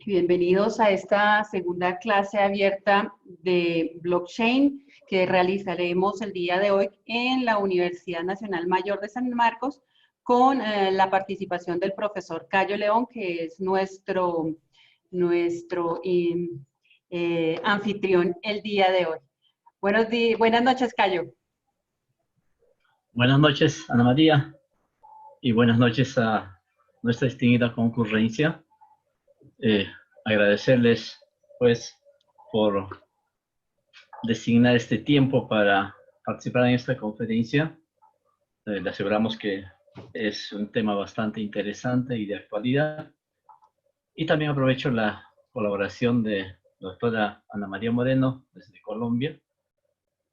Bienvenidos a esta segunda clase abierta de blockchain que realizaremos el día de hoy en la Universidad Nacional Mayor de San Marcos con la participación del profesor Cayo León, que es nuestro anfitrión el día de hoy. Buenas noches, Cayo. Buenas noches, Ana María, y buenas noches a nuestra distinguida concurrencia. Agradecerles, pues, por designar este tiempo para participar en esta conferencia. Le aseguramos que es un tema bastante interesante y de actualidad. Y también aprovecho la colaboración de la doctora Ana María Moreno desde Colombia,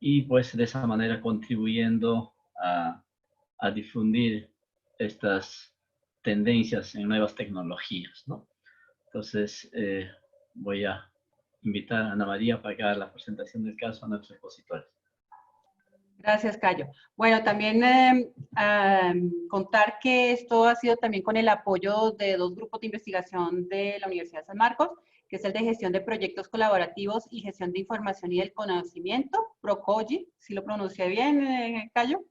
y pues de esa manera contribuyendo a difundir estas tendencias en nuevas tecnologías, ¿no? Entonces, voy a invitar a Ana María para que haga la presentación del caso a nuestros expositores. Gracias, Cayo. Bueno, también contar que esto ha sido también con el apoyo de dos grupos de investigación de la Universidad de San Marcos, que es el de gestión de proyectos colaborativos y gestión de información y del conocimiento, PROCOGI, si lo pronuncié bien, Cayo,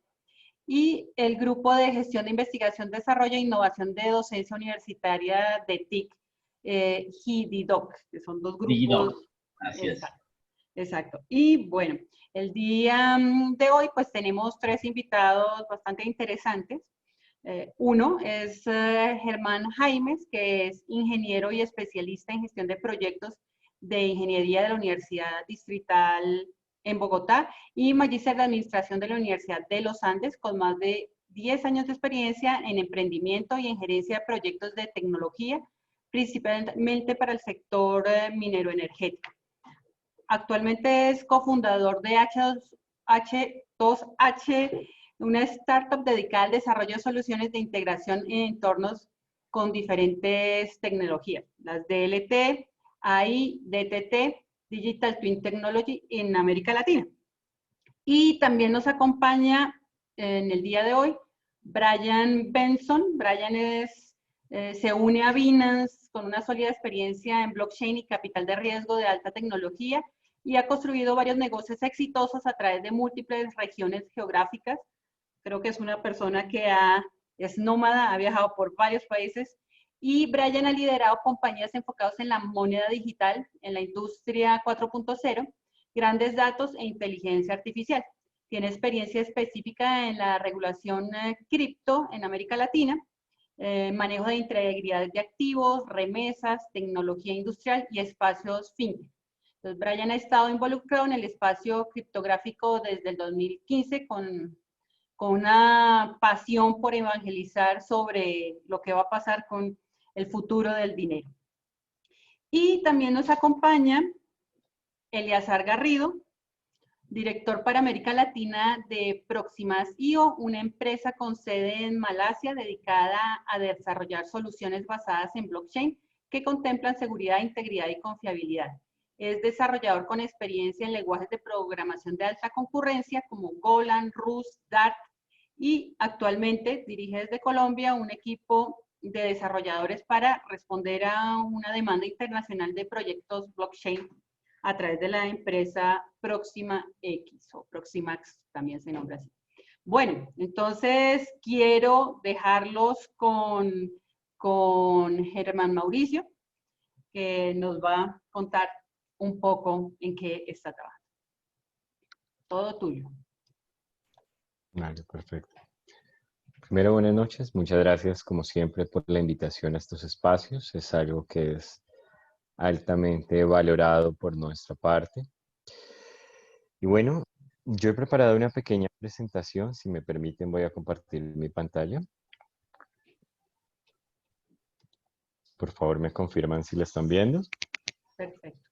y el grupo de gestión de investigación, desarrollo e innovación de docencia universitaria de TIC, GIDIDOC, que son dos grupos. DigiDoc, así es. Exacto. Y bueno, el día de hoy pues tenemos tres invitados bastante interesantes. Uno es Germán Jaimes, que es ingeniero y especialista en gestión de proyectos de ingeniería de la Universidad Distrital en Bogotá y magíster de administración de la Universidad de los Andes, con más de 10 años de experiencia en emprendimiento y en gerencia de proyectos de tecnología, principalmente para el sector minero energético. Actualmente es cofundador de H2H, una startup dedicada al desarrollo de soluciones de integración en entornos con diferentes tecnologías, las DLT, AI, DTT, Digital Twin Technology en América Latina. Y también nos acompaña en el día de hoy Brian Benson. Brian se une a Binance con una sólida experiencia en blockchain y capital de riesgo de alta tecnología y ha construido varios negocios exitosos a través de múltiples regiones geográficas. Creo que es una persona que es nómada, ha viajado por varios países, y Brian ha liderado compañías enfocadas en la moneda digital, en la industria 4.0, grandes datos e inteligencia artificial. Tiene experiencia específica en la regulación cripto en América Latina, manejo de integridad de activos, remesas, tecnología industrial y espacios fintech. Entonces, Brian ha estado involucrado en el espacio criptográfico desde el 2015 con una pasión por evangelizar sobre lo que va a pasar con el futuro del dinero. Y también nos acompaña Eleazar Garrido, director para América Latina de Proximas.io, una empresa con sede en Malasia dedicada a desarrollar soluciones basadas en blockchain que contemplan seguridad, integridad y confiabilidad. Es desarrollador con experiencia en lenguajes de programación de alta concurrencia como Golang, Rust, Dart, y actualmente dirige desde Colombia un equipo de desarrolladores para responder a una demanda internacional de proyectos blockchain a través de la empresa Proxima X, o Proximax también se nombra así. Bueno, entonces quiero dejarlos con Germán Mauricio, que nos va a contar un poco en qué está trabajando. Todo tuyo. Vale, perfecto. Primero, buenas noches. Muchas gracias, como siempre, por la invitación a estos espacios. Es algo que es altamente valorado por nuestra parte. Y bueno, yo he preparado una pequeña presentación. Si me permiten, voy a compartir mi pantalla. Por favor, me confirman si la están viendo. Perfecto.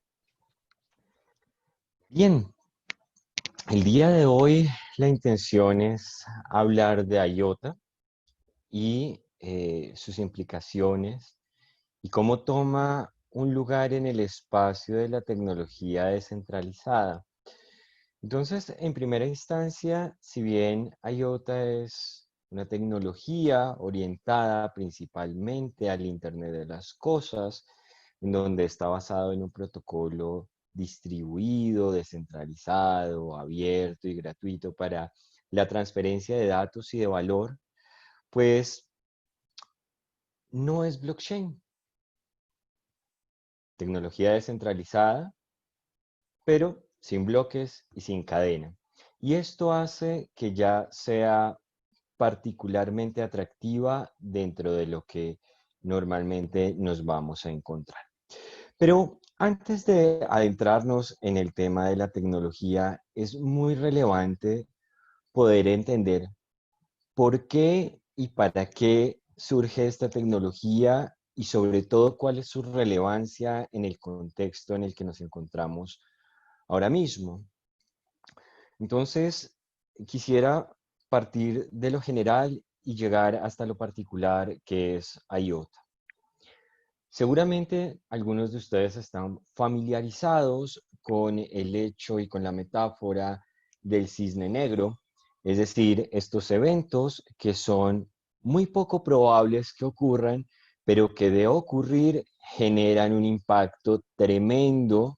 Bien. El día de hoy la intención es hablar de IOTA y sus implicaciones y cómo toma un lugar en el espacio de la tecnología descentralizada. Entonces, en primera instancia, si bien IOTA es una tecnología orientada principalmente al Internet de las cosas, en donde está basado en un protocolo distribuido, descentralizado, abierto y gratuito para la transferencia de datos y de valor, pues no es blockchain. Tecnología descentralizada, pero sin bloques y sin cadena. Y esto hace que ya sea particularmente atractiva dentro de lo que normalmente nos vamos a encontrar. Pero antes de adentrarnos en el tema de la tecnología, es muy relevante poder entender por qué y para qué surge esta tecnología y sobre todo cuál es su relevancia en el contexto en el que nos encontramos ahora mismo. Entonces, quisiera partir de lo general y llegar hasta lo particular que es IOTA. Seguramente algunos de ustedes están familiarizados con el hecho y con la metáfora del cisne negro, es decir, estos eventos que son muy poco probables que ocurran, pero que de ocurrir generan un impacto tremendo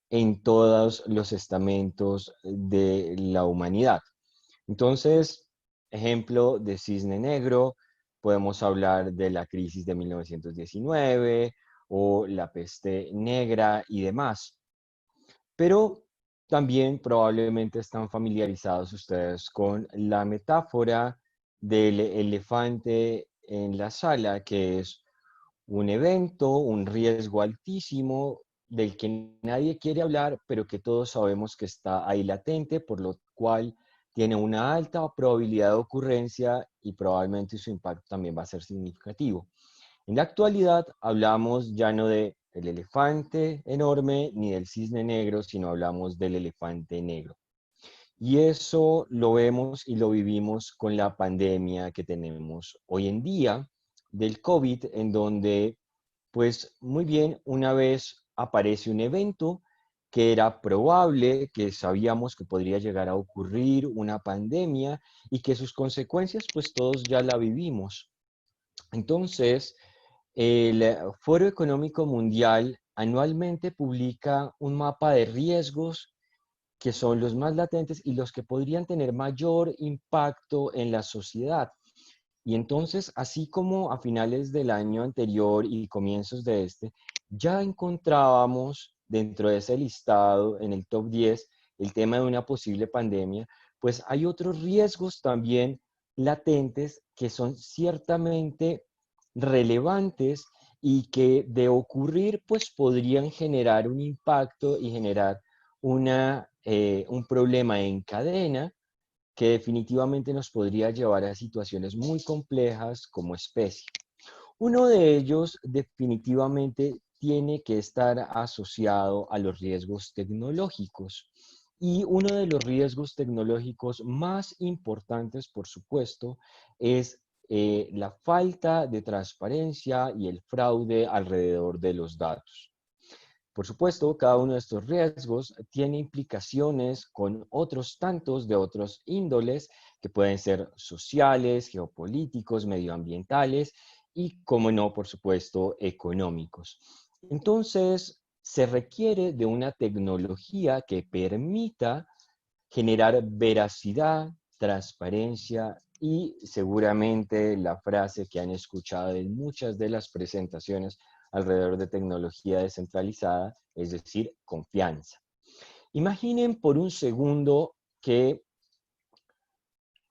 en todos los estamentos de la humanidad. Entonces, ejemplo de cisne negro, podemos hablar de la crisis de 1919 o la peste negra y demás. Pero también probablemente están familiarizados ustedes con la metáfora del elefante en la sala, que es un evento, un riesgo altísimo del que nadie quiere hablar, pero que todos sabemos que está ahí latente, por lo cual tiene una alta probabilidad de ocurrencia y probablemente su impacto también va a ser significativo. En la actualidad hablamos ya no del elefante enorme ni del cisne negro, sino hablamos del elefante negro. Y eso lo vemos y lo vivimos con la pandemia que tenemos hoy en día del COVID, en donde, pues muy bien, una vez aparece un evento que era probable, que sabíamos que podría llegar a ocurrir, una pandemia, y que sus consecuencias, pues todos ya la vivimos. Entonces, el Foro Económico Mundial anualmente publica un mapa de riesgos que son los más latentes y los que podrían tener mayor impacto en la sociedad. Y entonces, así como a finales del año anterior y comienzos de este, ya encontrábamos dentro de ese listado, en el top 10, el tema de una posible pandemia, pues hay otros riesgos también latentes que son ciertamente relevantes y que de ocurrir, pues podrían generar un impacto y generar un problema en cadena que definitivamente nos podría llevar a situaciones muy complejas como especie. Uno de ellos definitivamente tiene que estar asociado a los riesgos tecnológicos. Y uno de los riesgos tecnológicos más importantes, por supuesto, es la falta de transparencia y el fraude alrededor de los datos. Por supuesto, cada uno de estos riesgos tiene implicaciones con otros tantos de otros índoles que pueden ser sociales, geopolíticos, medioambientales y, como no, por supuesto, económicos. Entonces, se requiere de una tecnología que permita generar veracidad, transparencia y seguramente la frase que han escuchado en muchas de las presentaciones alrededor de tecnología descentralizada, es decir, confianza. Imaginen por un segundo que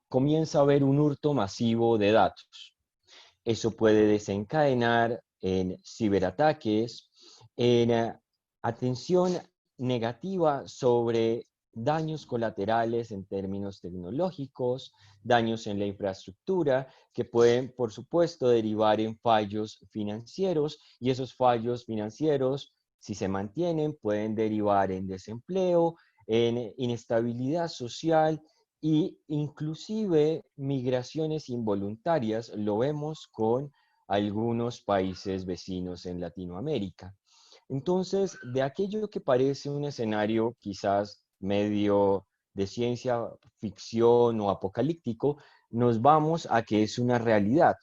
comienza a haber un hurto masivo de datos. Eso puede desencadenar en ciberataques, en atención negativa sobre daños colaterales en términos tecnológicos, daños en la infraestructura, que pueden, por supuesto, derivar en fallos financieros, y esos fallos financieros, si se mantienen, pueden derivar en desempleo, en inestabilidad social y inclusive migraciones involuntarias. Lo vemos con algunos países vecinos en Latinoamérica. Entonces, de aquello que parece un escenario quizás medio de ciencia ficción o apocalíptico, nos vamos a que es una realidad.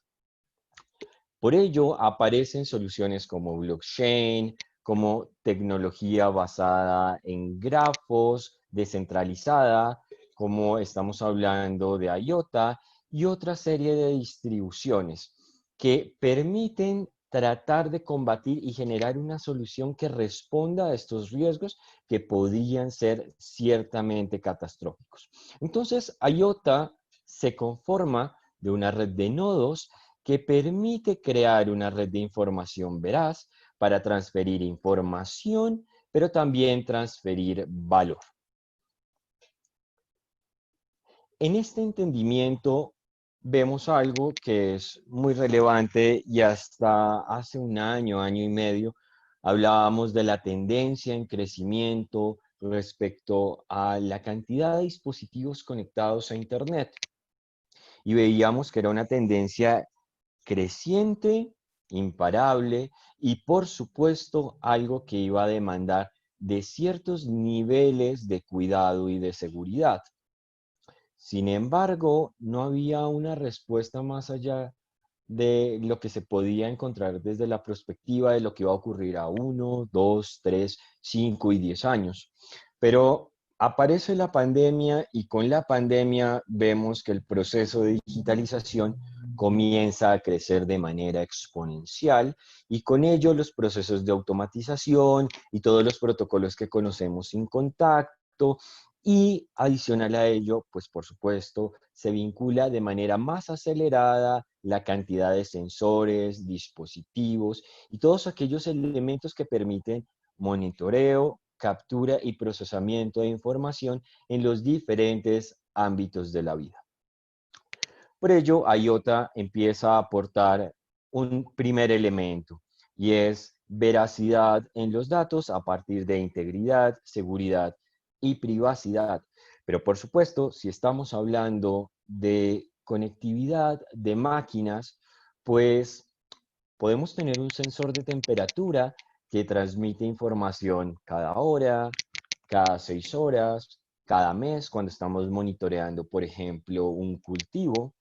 Por ello, aparecen soluciones como blockchain, como tecnología basada en grafos, descentralizada, como estamos hablando de IOTA, y otra serie de distribuciones que permiten tratar de combatir y generar una solución que responda a estos riesgos que podrían ser ciertamente catastróficos. Entonces, IOTA se conforma de una red de nodos que permite crear una red de información veraz para transferir información, pero también transferir valor. En este entendimiento vemos algo que es muy relevante y hasta hace un año, año y medio, hablábamos de la tendencia en crecimiento respecto a la cantidad de dispositivos conectados a Internet. Y veíamos que era una tendencia creciente, imparable y por supuesto algo que iba a demandar de ciertos niveles de cuidado y de seguridad. Sin embargo, no había una respuesta más allá de lo que se podía encontrar desde la perspectiva de lo que iba a ocurrir a 1, 2, 3, 5 y 10 años. Pero aparece la pandemia y con la pandemia vemos que el proceso de digitalización comienza a crecer de manera exponencial y con ello los procesos de automatización y todos los protocolos que conocemos sin contacto. Y adicional a ello, pues por supuesto, se vincula de manera más acelerada la cantidad de sensores, dispositivos y todos aquellos elementos que permiten monitoreo, captura y procesamiento de información en los diferentes ámbitos de la vida. Por ello, IOTA empieza a aportar un primer elemento y es veracidad en los datos a partir de integridad, seguridad y privacidad. Pero por supuesto, si estamos hablando de conectividad de máquinas, pues podemos tener un sensor de temperatura que transmite información cada hora, cada 6 horas, cada mes, cuando estamos monitoreando, por ejemplo, un cultivo.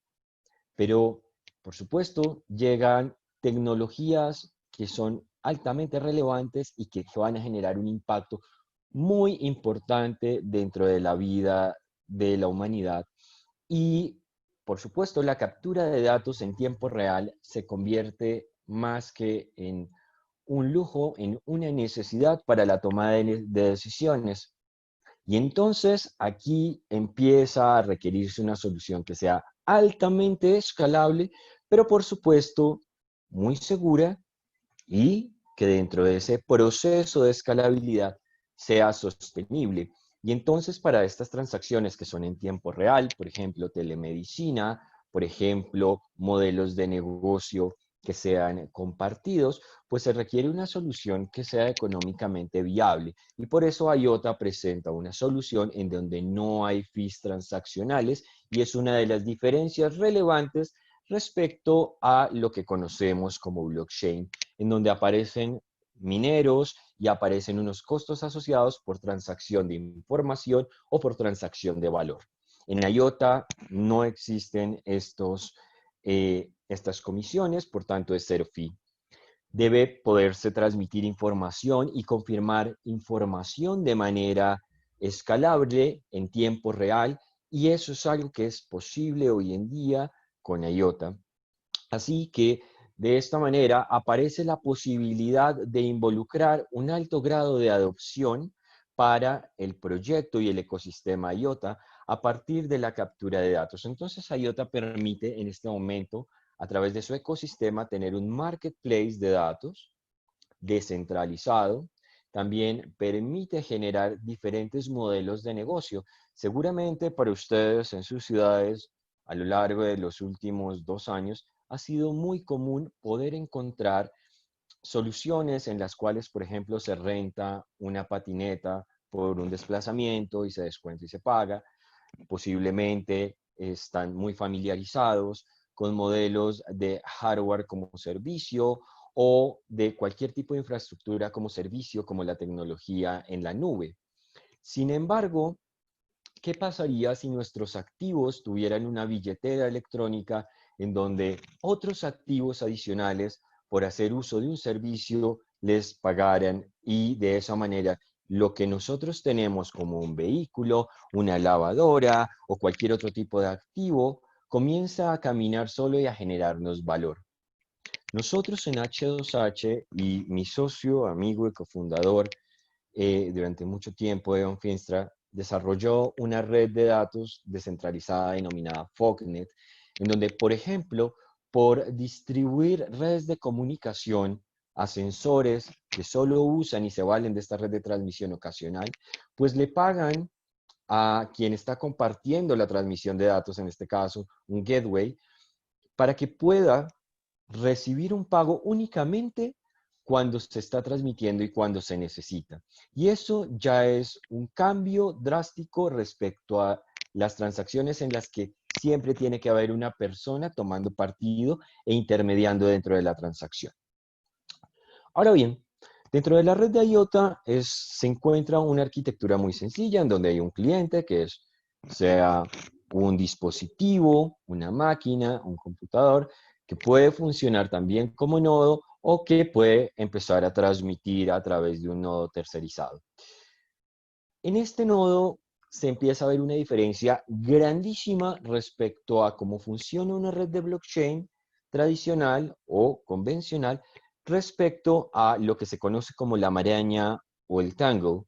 Pero, por supuesto, llegan tecnologías que son altamente relevantes y que van a generar un impacto muy importante dentro de la vida de la humanidad. Y, por supuesto, la captura de datos en tiempo real se convierte más que en un lujo, en una necesidad para la toma de decisiones. Y entonces aquí empieza a requerirse una solución que sea altamente escalable, pero por supuesto muy segura y que dentro de ese proceso de escalabilidad sea sostenible. Y entonces para estas transacciones que son en tiempo real, por ejemplo, telemedicina, por ejemplo, modelos de negocio que sean compartidos, pues se requiere una solución que sea económicamente viable. Y por eso IOTA presenta una solución en donde no hay fees transaccionales y es una de las diferencias relevantes respecto a lo que conocemos como blockchain, en donde aparecen mineros y aparecen unos costos asociados por transacción de información o por transacción de valor. En IOTA no existen estas comisiones, por tanto es cero fee. Debe poderse transmitir información y confirmar información de manera escalable en tiempo real y eso es algo que es posible hoy en día con IOTA. Así que de esta manera aparece la posibilidad de involucrar un alto grado de adopción para el proyecto y el ecosistema IOTA a partir de la captura de datos. Entonces IOTA permite en este momento, a través de su ecosistema, tener un marketplace de datos descentralizado. También permite generar diferentes modelos de negocio. Seguramente para ustedes en sus ciudades, a lo largo de los últimos 2 años, ha sido muy común poder encontrar soluciones en las cuales, por ejemplo, se renta una patineta por un desplazamiento y se descuenta y se paga. Posiblemente están muy familiarizados con modelos de hardware como servicio o de cualquier tipo de infraestructura como servicio, como la tecnología en la nube. Sin embargo, ¿qué pasaría si nuestros activos tuvieran una billetera electrónica en donde otros activos adicionales por hacer uso de un servicio les pagaran, y de esa manera lo que nosotros tenemos como un vehículo, una lavadora o cualquier otro tipo de activo comienza a caminar solo y a generarnos valor. Nosotros en H2H y mi socio, amigo y cofundador durante mucho tiempo, Evan Finstra, desarrolló una red de datos descentralizada denominada Fognet, en donde, por ejemplo, por distribuir redes de comunicación a sensores que solo usan y se valen de esta red de transmisión ocasional, pues le pagan a quien está compartiendo la transmisión de datos, en este caso un gateway, para que pueda recibir un pago únicamente cuando se está transmitiendo y cuando se necesita. Y eso ya es un cambio drástico respecto a las transacciones en las que siempre tiene que haber una persona tomando partido e intermediando dentro de la transacción. Ahora bien, dentro de la red de IOTA se encuentra una arquitectura muy sencilla en donde hay un cliente que sea un dispositivo, una máquina, un computador, que puede funcionar también como nodo o que puede empezar a transmitir a través de un nodo tercerizado. En este nodo se empieza a ver una diferencia grandísima respecto a cómo funciona una red de blockchain tradicional o convencional respecto a lo que se conoce como la maraña o el tangle,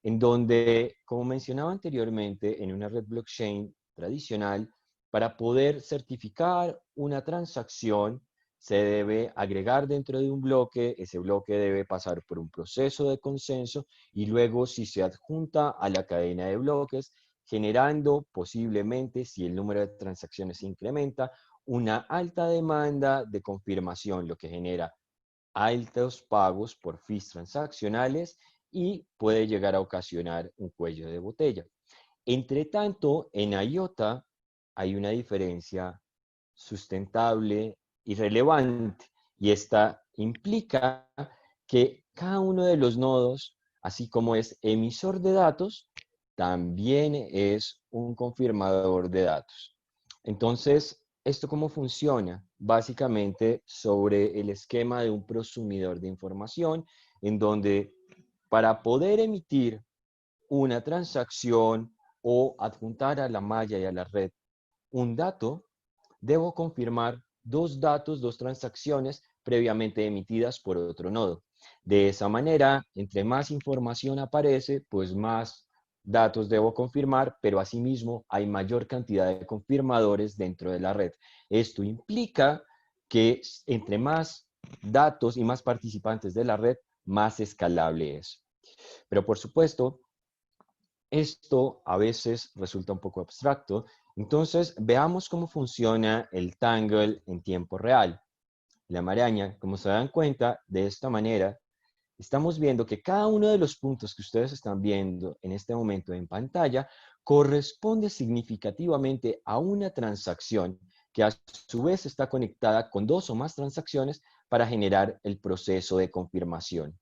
en donde, como mencionaba anteriormente, en una red blockchain tradicional, para poder certificar una transacción, se debe agregar dentro de un bloque, ese bloque debe pasar por un proceso de consenso y luego si se adjunta a la cadena de bloques, generando posiblemente, si el número de transacciones se incrementa, una alta demanda de confirmación, lo que genera altos pagos por fees transaccionales y puede llegar a ocasionar un cuello de botella. Entre tanto, en IOTA hay una diferencia sustentable y relevante, y esta implica que cada uno de los nodos, así como es emisor de datos, también es un confirmador de datos. Entonces, ¿esto cómo funciona? Básicamente sobre el esquema de un prosumidor de información, en donde para poder emitir una transacción o adjuntar a la malla y a la red un dato, debo confirmar dos datos, dos transacciones previamente emitidas por otro nodo. De esa manera, entre más información aparece, pues más datos debo confirmar, pero asimismo hay mayor cantidad de confirmadores dentro de la red. Esto implica que entre más datos y más participantes de la red, más escalable es. Pero por supuesto, esto a veces resulta un poco abstracto, entonces veamos cómo funciona el Tangle en tiempo real. La maraña, como se dan cuenta, de esta manera, estamos viendo que cada uno de los puntos que ustedes están viendo en este momento en pantalla corresponde significativamente a una transacción que a su vez está conectada con dos o más transacciones para generar el proceso de confirmación.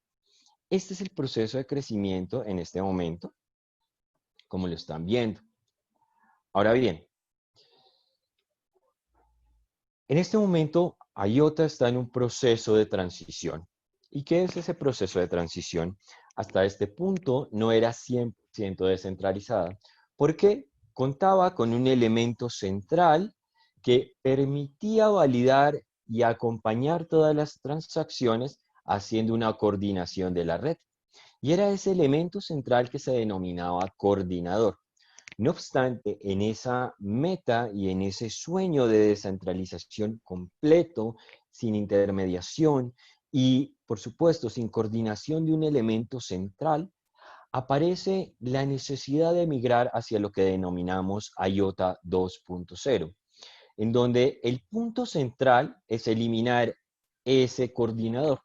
Este es el proceso de crecimiento en este momento, como lo están viendo. Ahora bien, en este momento IOTA está en un proceso de transición. ¿Y qué es ese proceso de transición? Hasta este punto no era 100% descentralizada, porque contaba con un elemento central que permitía validar y acompañar todas las transacciones haciendo una coordinación de la red. Y era ese elemento central que se denominaba coordinador. No obstante, en esa meta y en ese sueño de descentralización completo, sin intermediación y, por supuesto, sin coordinación de un elemento central, aparece la necesidad de migrar hacia lo que denominamos IOTA 2.0, en donde el punto central es eliminar ese coordinador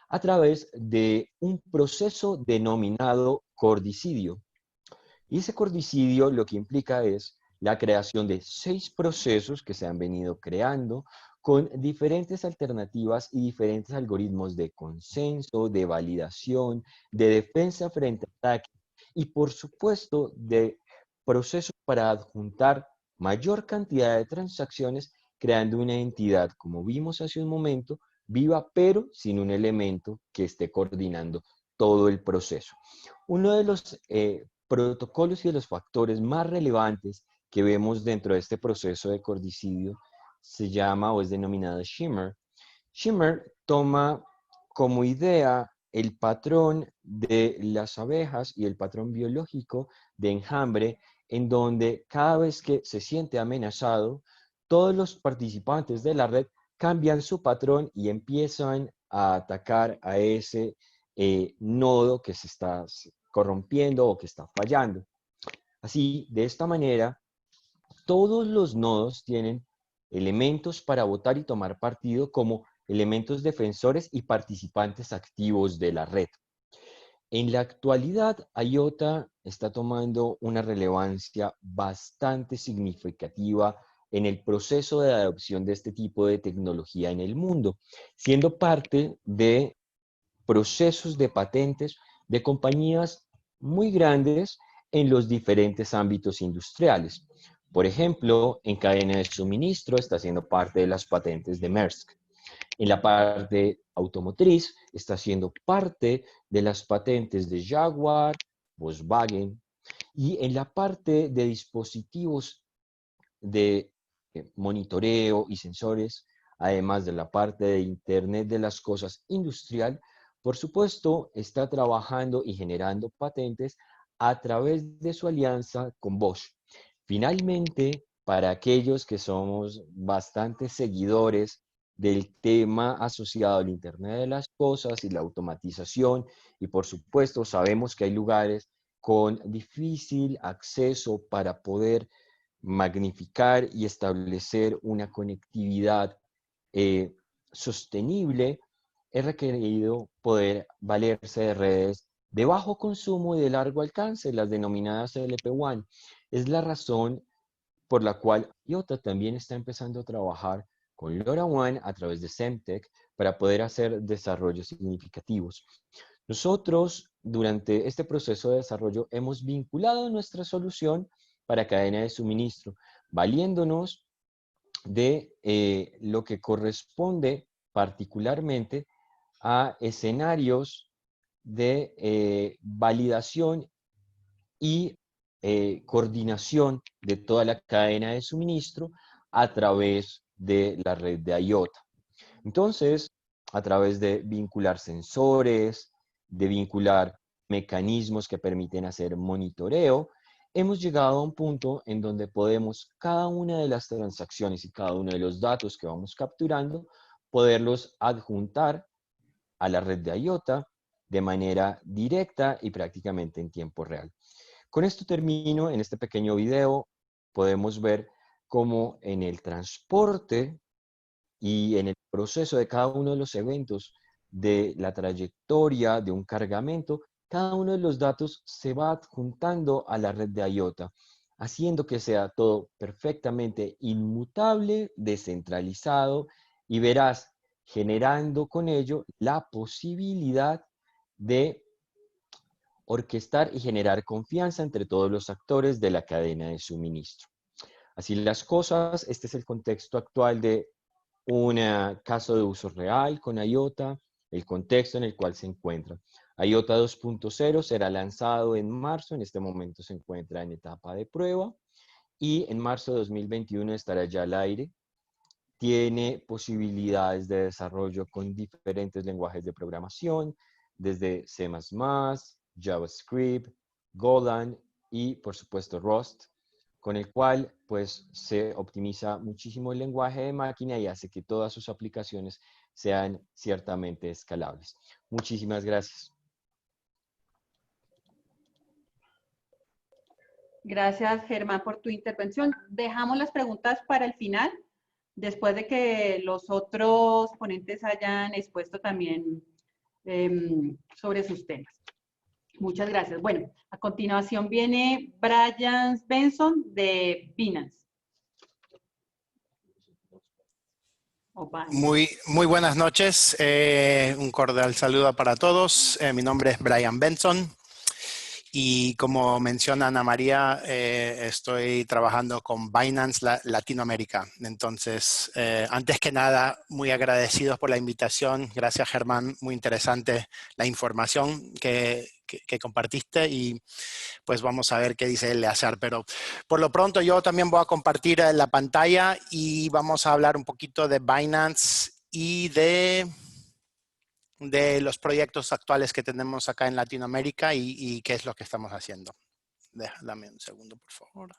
a través de un proceso denominado cordicidio. Y ese cordicidio lo que implica es la creación de 6 procesos que se han venido creando con diferentes alternativas y diferentes algoritmos de consenso, de validación, de defensa frente a ataque y por supuesto de procesos para adjuntar mayor cantidad de transacciones creando una entidad, como vimos hace un momento, viva, pero sin un elemento que esté coordinando todo el proceso. Uno de los protocolos y de los factores más relevantes que vemos dentro de este proceso de cordicidio se llama o es denominado Shimmer. Shimmer toma como idea el patrón de las abejas y el patrón biológico de enjambre, en donde cada vez que se siente amenazado, todos los participantes de la red cambian su patrón y empiezan a atacar a ese nodo que se está corrompiendo o que está fallando. Así, de esta manera, todos los nodos tienen elementos para votar y tomar partido como elementos defensores y participantes activos de la red. En la actualidad, IOTA está tomando una relevancia bastante significativa en el proceso de adopción de este tipo de tecnología en el mundo, siendo parte de procesos de patentes de compañías muy grandes en los diferentes ámbitos industriales. Por ejemplo, en cadena de suministro está siendo parte de las patentes de Maersk. En la parte automotriz está siendo parte de las patentes de Jaguar, Volkswagen, y en la parte de dispositivos de monitoreo y sensores, además de la parte de Internet de las cosas industrial, por supuesto, está trabajando y generando patentes a través de su alianza con Bosch. Finalmente, para aquellos que somos bastante seguidores del tema asociado al Internet de las cosas y la automatización, y por supuesto sabemos que hay lugares con difícil acceso para poder magnificar y establecer una conectividad sostenible, es requerido poder valerse de redes de bajo consumo y de largo alcance, las denominadas LP1. Es la razón por la cual IOTA también está empezando a trabajar con LoRaWAN a través de Semtech para poder hacer desarrollos significativos. Nosotros, durante este proceso de desarrollo, hemos vinculado nuestra solución para cadena de suministro, valiéndonos de lo que corresponde particularmente a escenarios de validación y coordinación de toda la cadena de suministro a través de la red de IOTA. Entonces, a través de vincular sensores, de vincular mecanismos que permiten hacer monitoreo, hemos llegado a un punto en donde podemos cada una de las transacciones y cada uno de los datos que vamos capturando, poderlos adjuntar a la red de IOTA de manera directa y prácticamente en tiempo real. Con esto termino. En este pequeño video podemos ver cómo en el transporte y en el proceso de cada uno de los eventos de la trayectoria de un cargamento, cada uno de los datos se va adjuntando a la red de IOTA, haciendo que sea todo perfectamente inmutable, descentralizado y verás, generando con ello la posibilidad de orquestar y generar confianza entre todos los actores de la cadena de suministro. Así las cosas, este es el contexto actual de un caso de uso real con IOTA, el contexto en el cual se encuentra. IOTA 2.0 será lanzado en marzo, en este momento se encuentra en etapa de prueba, y en marzo de 2021 estará ya al aire. Tiene posibilidades de desarrollo con diferentes lenguajes de programación, desde C++, JavaScript, Golang y por supuesto Rust, con el cual pues se optimiza muchísimo el lenguaje de máquina y hace que todas sus aplicaciones sean ciertamente escalables. Muchísimas gracias. Gracias, Germán, por tu intervención. Dejamos las preguntas para el final, después de que los otros ponentes hayan expuesto también sobre sus temas. Muchas gracias. Bueno, a continuación viene Brian Benson de Binance. Muy buenas noches. Un cordial saludo para todos. Mi nombre es Brian Benson Y como menciona Ana María, estoy trabajando con Binance Latinoamérica. Entonces, antes que nada, muy agradecidos por la invitación. Gracias, Germán. Muy interesante la información que compartiste y pues vamos a ver qué dice Eleazar. Pero por lo pronto yo también voy a compartir la pantalla y vamos a hablar un poquito de Binance y de los proyectos actuales que tenemos acá en Latinoamérica y qué es lo que estamos haciendo. Dame un segundo, por favor.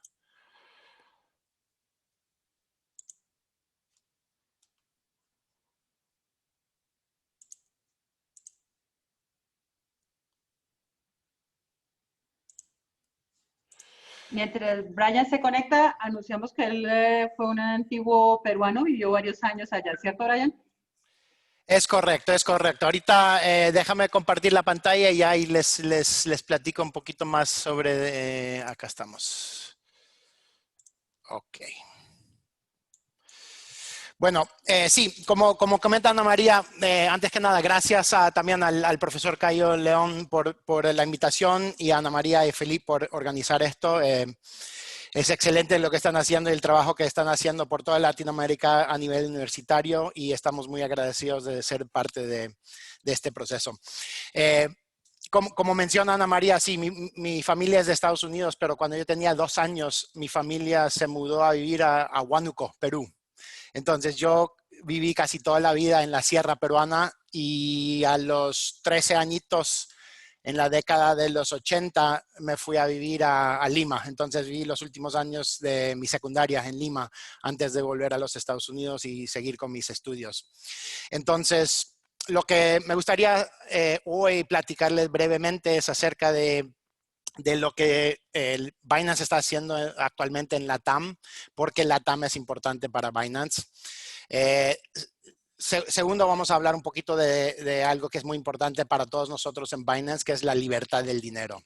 Mientras Brian se conecta, anunciamos que él fue un antiguo peruano, vivió varios años allá, ¿cierto, Brian? Es correcto, es correcto. Ahorita déjame compartir la pantalla y ahí les platico un poquito más sobre... acá estamos. Ok. Bueno, sí, como comenta Ana María, antes que nada, gracias también al profesor Cayo León por la invitación y a Ana María y Felipe por organizar esto. Es excelente lo que están haciendo y el trabajo que están haciendo por toda Latinoamérica a nivel universitario y estamos muy agradecidos de ser parte de este proceso. Como menciona Ana María, sí, mi familia es de Estados Unidos, pero cuando yo tenía 2 años, mi familia se mudó a vivir a Huánuco, Perú. Entonces yo viví casi toda la vida en la sierra peruana y a los 13 añitos, en la década de los 80, me fui a vivir a Lima. Entonces viví los últimos años de mi secundaria en Lima antes de volver a los Estados Unidos y seguir con mis estudios. Entonces, lo que me gustaría hoy platicarles brevemente es acerca de lo que el Binance está haciendo actualmente en LATAM, porque LATAM es importante para Binance. Segundo, vamos a hablar un poquito de algo que es muy importante para todos nosotros en Binance, que es la libertad del dinero.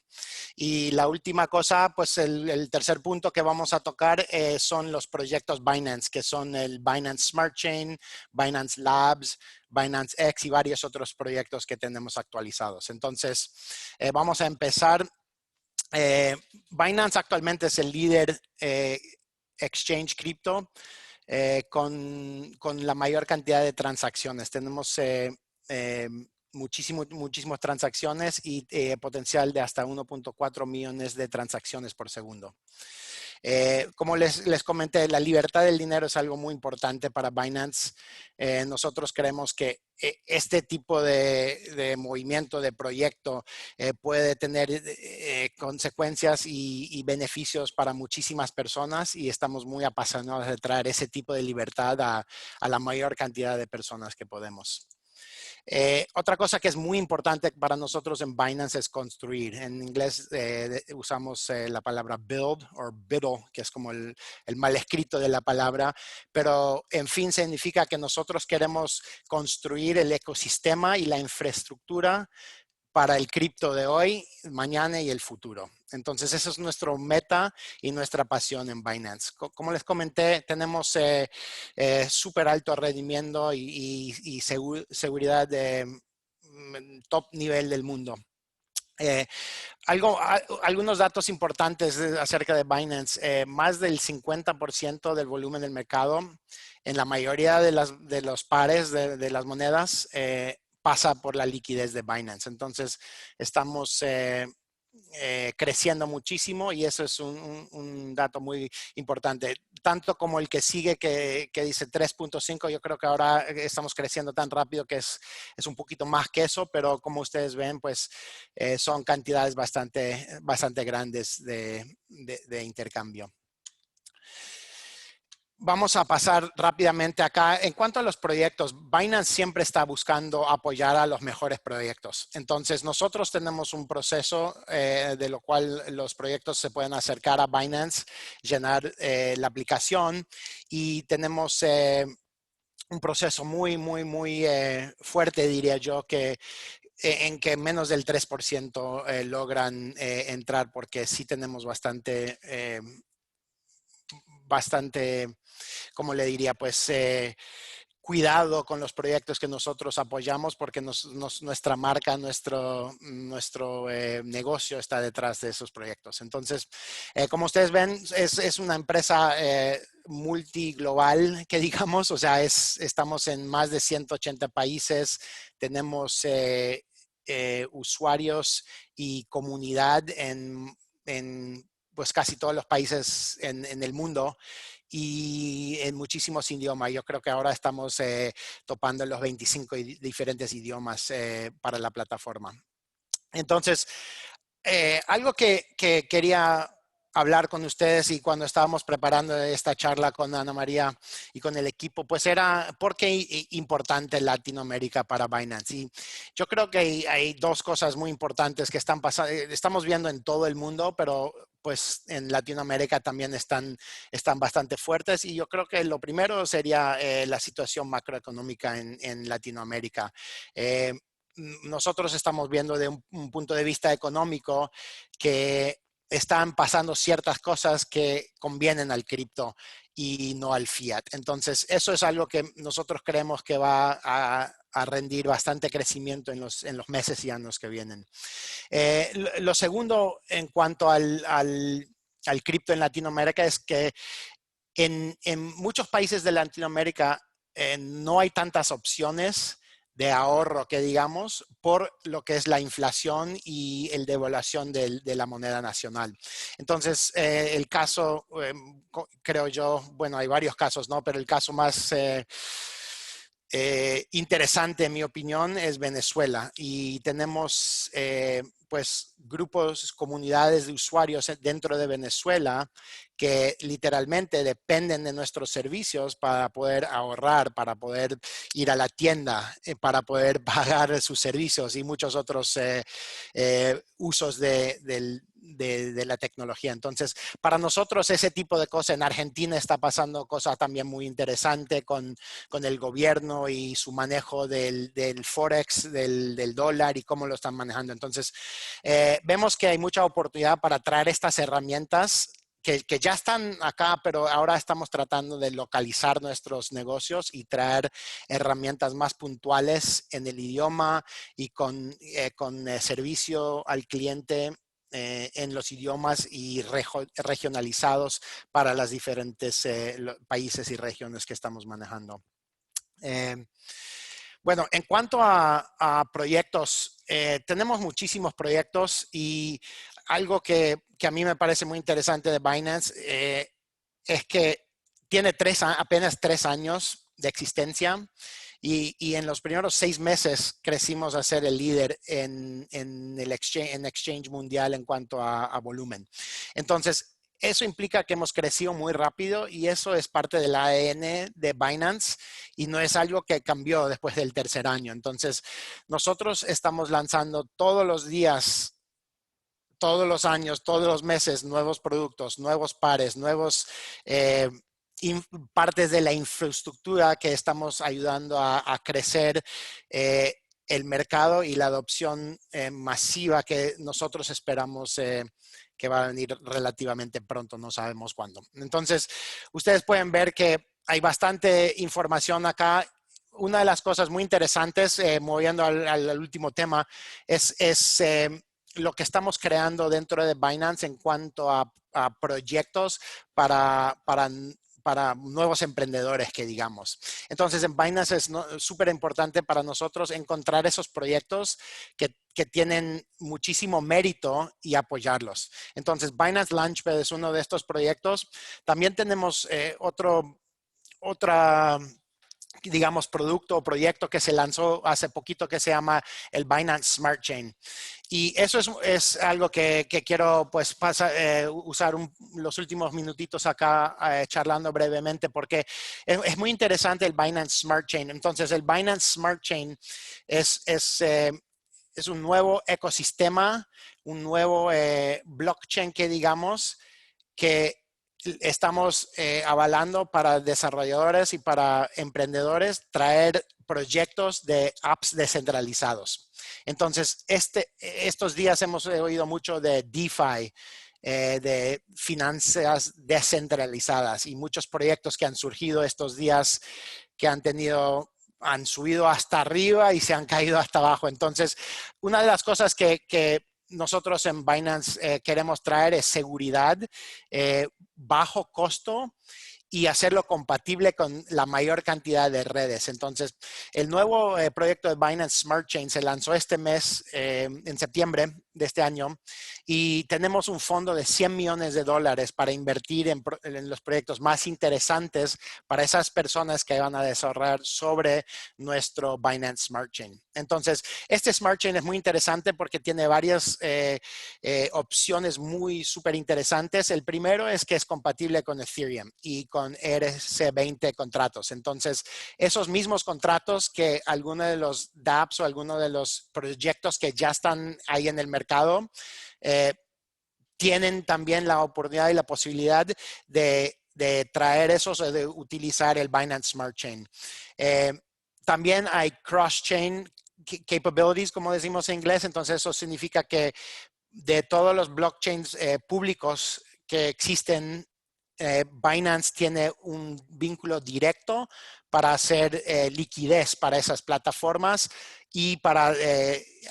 Y la última cosa, pues el tercer punto que vamos a tocar son los proyectos Binance, que son el Binance Smart Chain, Binance Labs, Binance X y varios otros proyectos que tenemos actualizados. Entonces, vamos a empezar. Binance actualmente es el líder exchange cripto con la mayor cantidad de transacciones. Tenemos muchísimas transacciones y potencial de hasta 1.4 millones de transacciones por segundo. Como les comenté, la libertad del dinero es algo muy importante para Binance. Nosotros creemos que este tipo de movimiento, de proyecto, puede tener consecuencias y beneficios para muchísimas personas y estamos muy apasionados de traer ese tipo de libertad a la mayor cantidad de personas que podemos. Otra cosa que es muy importante para nosotros en Binance es construir. En inglés usamos la palabra build o biddle, que es como el mal escrito de la palabra, pero en fin significa que nosotros queremos construir el ecosistema y la infraestructura para el cripto de hoy, mañana y el futuro. Entonces, eso es nuestro meta y nuestra pasión en Binance. Como les comenté, tenemos súper alto rendimiento y seguridad de top nivel del mundo. Algunos datos importantes acerca de Binance. Más del 50% del volumen del mercado en la mayoría de los pares de las monedas pasa por la liquidez de Binance. Entonces, estamos creciendo muchísimo y eso es un dato muy importante. Tanto como el que sigue que dice 3.5, yo creo que ahora estamos creciendo tan rápido que es un poquito más que eso, pero como ustedes ven, pues son cantidades bastante grandes de intercambio. Vamos a pasar rápidamente acá. En cuanto a los proyectos, Binance siempre está buscando apoyar a los mejores proyectos. Entonces, nosotros tenemos un proceso de lo cual los proyectos se pueden acercar a Binance, llenar la aplicación y tenemos un proceso muy fuerte, diría yo, en que menos del 3% logran entrar porque sí tenemos bastante, como le diría, pues cuidado con los proyectos que nosotros apoyamos porque nuestra marca, nuestro negocio está detrás de esos proyectos. Entonces, como ustedes ven, es una empresa multiglobal, que digamos, o sea, estamos en más de 180 países, tenemos usuarios y comunidad en pues casi todos los países en el mundo y en muchísimos idiomas. Yo creo que ahora estamos topando los 25 diferentes idiomas para la plataforma. Entonces, algo que quería hablar con ustedes y cuando estábamos preparando esta charla con Ana María y con el equipo, pues era por qué importante Latinoamérica para Binance. Y yo creo que hay dos cosas muy importantes que están pasando, estamos viendo en todo el mundo, pero pues en Latinoamérica también están bastante fuertes. Y yo creo que lo primero sería la situación macroeconómica en Latinoamérica. Nosotros estamos viendo de un punto de vista económico que están pasando ciertas cosas que convienen al cripto y no al fiat. Entonces, eso es algo que nosotros creemos que va a rendir bastante crecimiento en los meses y años que vienen. Lo segundo, en cuanto al cripto en Latinoamérica, es que en muchos países de Latinoamérica no hay tantas opciones de ahorro, que digamos, por lo que es la inflación y el devaluación de la moneda nacional. Entonces, el caso, creo yo, bueno, hay varios casos, ¿no? Pero el caso más interesante, en mi opinión, es Venezuela. Y tenemos, pues, grupos, comunidades de usuarios dentro de Venezuela que literalmente dependen de nuestros servicios para poder ahorrar, para poder ir a la tienda, para poder pagar sus servicios y muchos otros usos de la tecnología. Entonces, para nosotros ese tipo de cosas, en Argentina está pasando cosas también muy interesantes con el gobierno y su manejo del Forex, del dólar y cómo lo están manejando. Entonces, vemos que hay mucha oportunidad para traer estas herramientas que ya están acá, pero ahora estamos tratando de localizar nuestros negocios y traer herramientas más puntuales en el idioma y con servicio al cliente en los idiomas y regionalizados para los diferentes países y regiones que estamos manejando. Bueno, en cuanto a proyectos, tenemos muchísimos proyectos y algo que a mí me parece muy interesante de Binance es que tiene apenas 3 años de existencia y en los primeros 6 meses crecimos a ser el líder en exchange mundial en cuanto a volumen. Entonces, eso implica que hemos crecido muy rápido y eso es parte del ADN de Binance y no es algo que cambió después del 3er año. Entonces, nosotros estamos lanzando todos los días, todos los años, todos los meses, nuevos productos, nuevos pares, nuevos partes de la infraestructura que estamos ayudando a crecer el mercado y la adopción masiva que nosotros esperamos que va a venir relativamente pronto, no sabemos cuándo. Entonces, ustedes pueden ver que hay bastante información acá. Una de las cosas muy interesantes, moviendo al último tema, es lo que estamos creando dentro de Binance en cuanto a proyectos para nuevos emprendedores, que digamos. Entonces, en Binance es súper importante para nosotros encontrar esos proyectos que tienen muchísimo mérito y apoyarlos. Entonces, Binance Launchpad es uno de estos proyectos. También tenemos otra digamos, producto o proyecto que se lanzó hace poquito que se llama el Binance Smart Chain. Y eso es algo que quiero pues usar los últimos minutitos acá charlando brevemente porque es muy interesante el Binance Smart Chain. Entonces, el Binance Smart Chain es un nuevo ecosistema, un nuevo blockchain que digamos que estamos avalando para desarrolladores y para emprendedores traer proyectos de apps descentralizados. Entonces, estos días hemos oído mucho de DeFi, de finanzas descentralizadas y muchos proyectos que han surgido estos días que han subido hasta arriba y se han caído hasta abajo. Entonces, una de las cosas que nosotros en Binance queremos traer es seguridad, bajo costo, y hacerlo compatible con la mayor cantidad de redes. Entonces, el nuevo proyecto de Binance Smart Chain se lanzó este mes, en septiembre de este año, y tenemos un fondo de $100 millones para invertir en los proyectos más interesantes para esas personas que van a desarrollar sobre nuestro Binance Smart Chain. Entonces, este Smart Chain es muy interesante porque tiene varias opciones muy súper interesantes. El primero es que es compatible con Ethereum y con ERC20 contratos. Entonces, esos mismos contratos que algunos de los dApps o algunos de los proyectos que ya están ahí en el mercado tienen también la oportunidad y la posibilidad de traer esos, de utilizar el Binance Smart Chain. También hay cross-chain capabilities, como decimos en inglés. Entonces, eso significa que de todos los blockchains públicos que existen, Binance tiene un vínculo directo para hacer liquidez para esas plataformas y para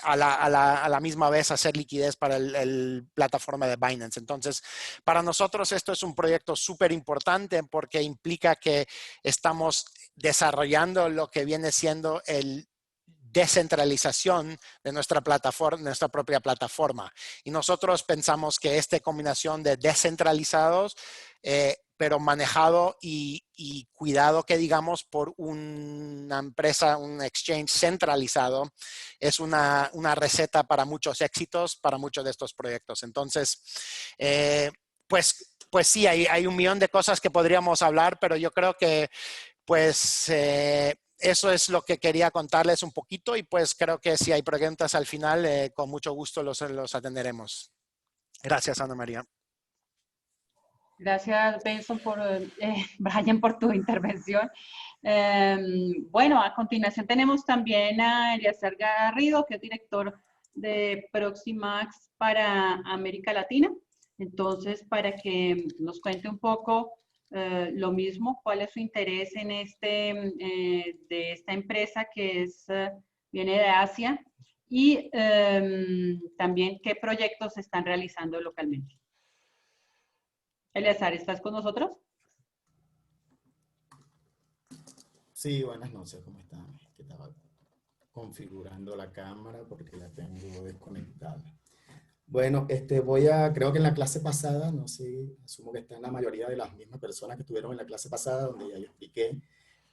a la misma vez hacer liquidez para el plataforma de Binance. Entonces, para nosotros esto es un proyecto súper importante porque implica que estamos desarrollando lo que viene siendo el descentralización de nuestra plataforma, nuestra propia plataforma. Y nosotros pensamos que esta combinación de descentralizados, pero manejado y cuidado, que digamos, por una empresa, un exchange centralizado, es una receta para muchos éxitos, para muchos de estos proyectos. Entonces, pues sí, hay un millón de cosas que podríamos hablar, pero yo creo que pues eso es lo que quería contarles un poquito, y pues creo que si hay preguntas al final, con mucho gusto los atenderemos. Gracias, Ana María. Gracias, Benson, Brian, por tu intervención. Bueno, a continuación tenemos también a Eliazar Garrido, que es director de Proximax para América Latina. Entonces, para que nos cuente un poco lo mismo, cuál es su interés en de esta empresa que viene de Asia, y también qué proyectos se están realizando localmente. Eleazar, ¿estás con nosotros? Sí, buenas noches, ¿cómo están? Que estaba configurando la cámara porque la tengo desconectada. Bueno, creo que en la clase pasada, no sé, asumo que están la mayoría de las mismas personas que estuvieron en la clase pasada, donde ya yo expliqué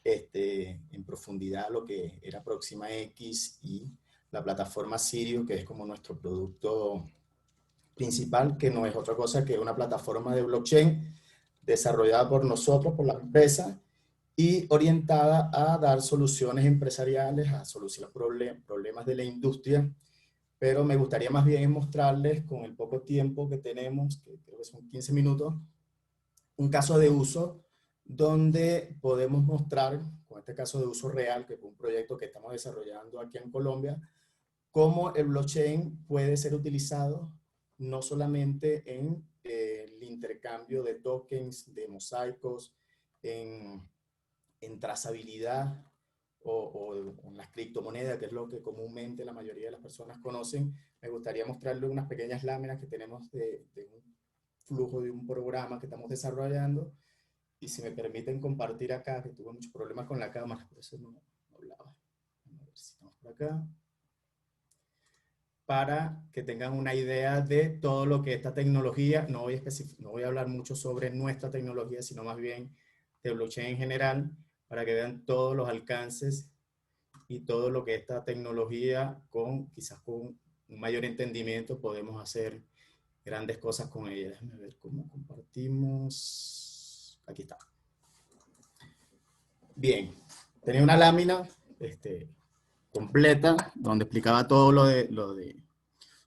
en profundidad lo que era Proxima X y la plataforma Sirio, que es como nuestro producto principal, que no es otra cosa que una plataforma de blockchain desarrollada por nosotros, por la empresa, y orientada a dar soluciones empresariales, a solucionar problemas de la industria. Pero me gustaría más bien mostrarles, con el poco tiempo que tenemos, que creo que son 15 minutos, un caso de uso donde podemos mostrar, con este caso de uso real, que es un proyecto que estamos desarrollando aquí en Colombia, cómo el blockchain puede ser utilizado no solamente en el intercambio de tokens, de mosaicos, en trazabilidad o en las criptomonedas, que es lo que comúnmente la mayoría de las personas conocen. Me gustaría mostrarles unas pequeñas láminas que tenemos de un flujo de un programa que estamos desarrollando. Y si me permiten compartir acá, que tuve muchos problemas con la cámara, por eso no hablaba. A ver si estamos por acá. Para que tengan una idea de todo lo que esta tecnología, no voy a hablar mucho sobre nuestra tecnología, sino más bien de blockchain en general, para que vean todos los alcances y todo lo que esta tecnología, quizás con un mayor entendimiento, podemos hacer grandes cosas con ella. Déjame ver cómo compartimos. Aquí está. Bien, tenía una lámina completa donde explicaba todo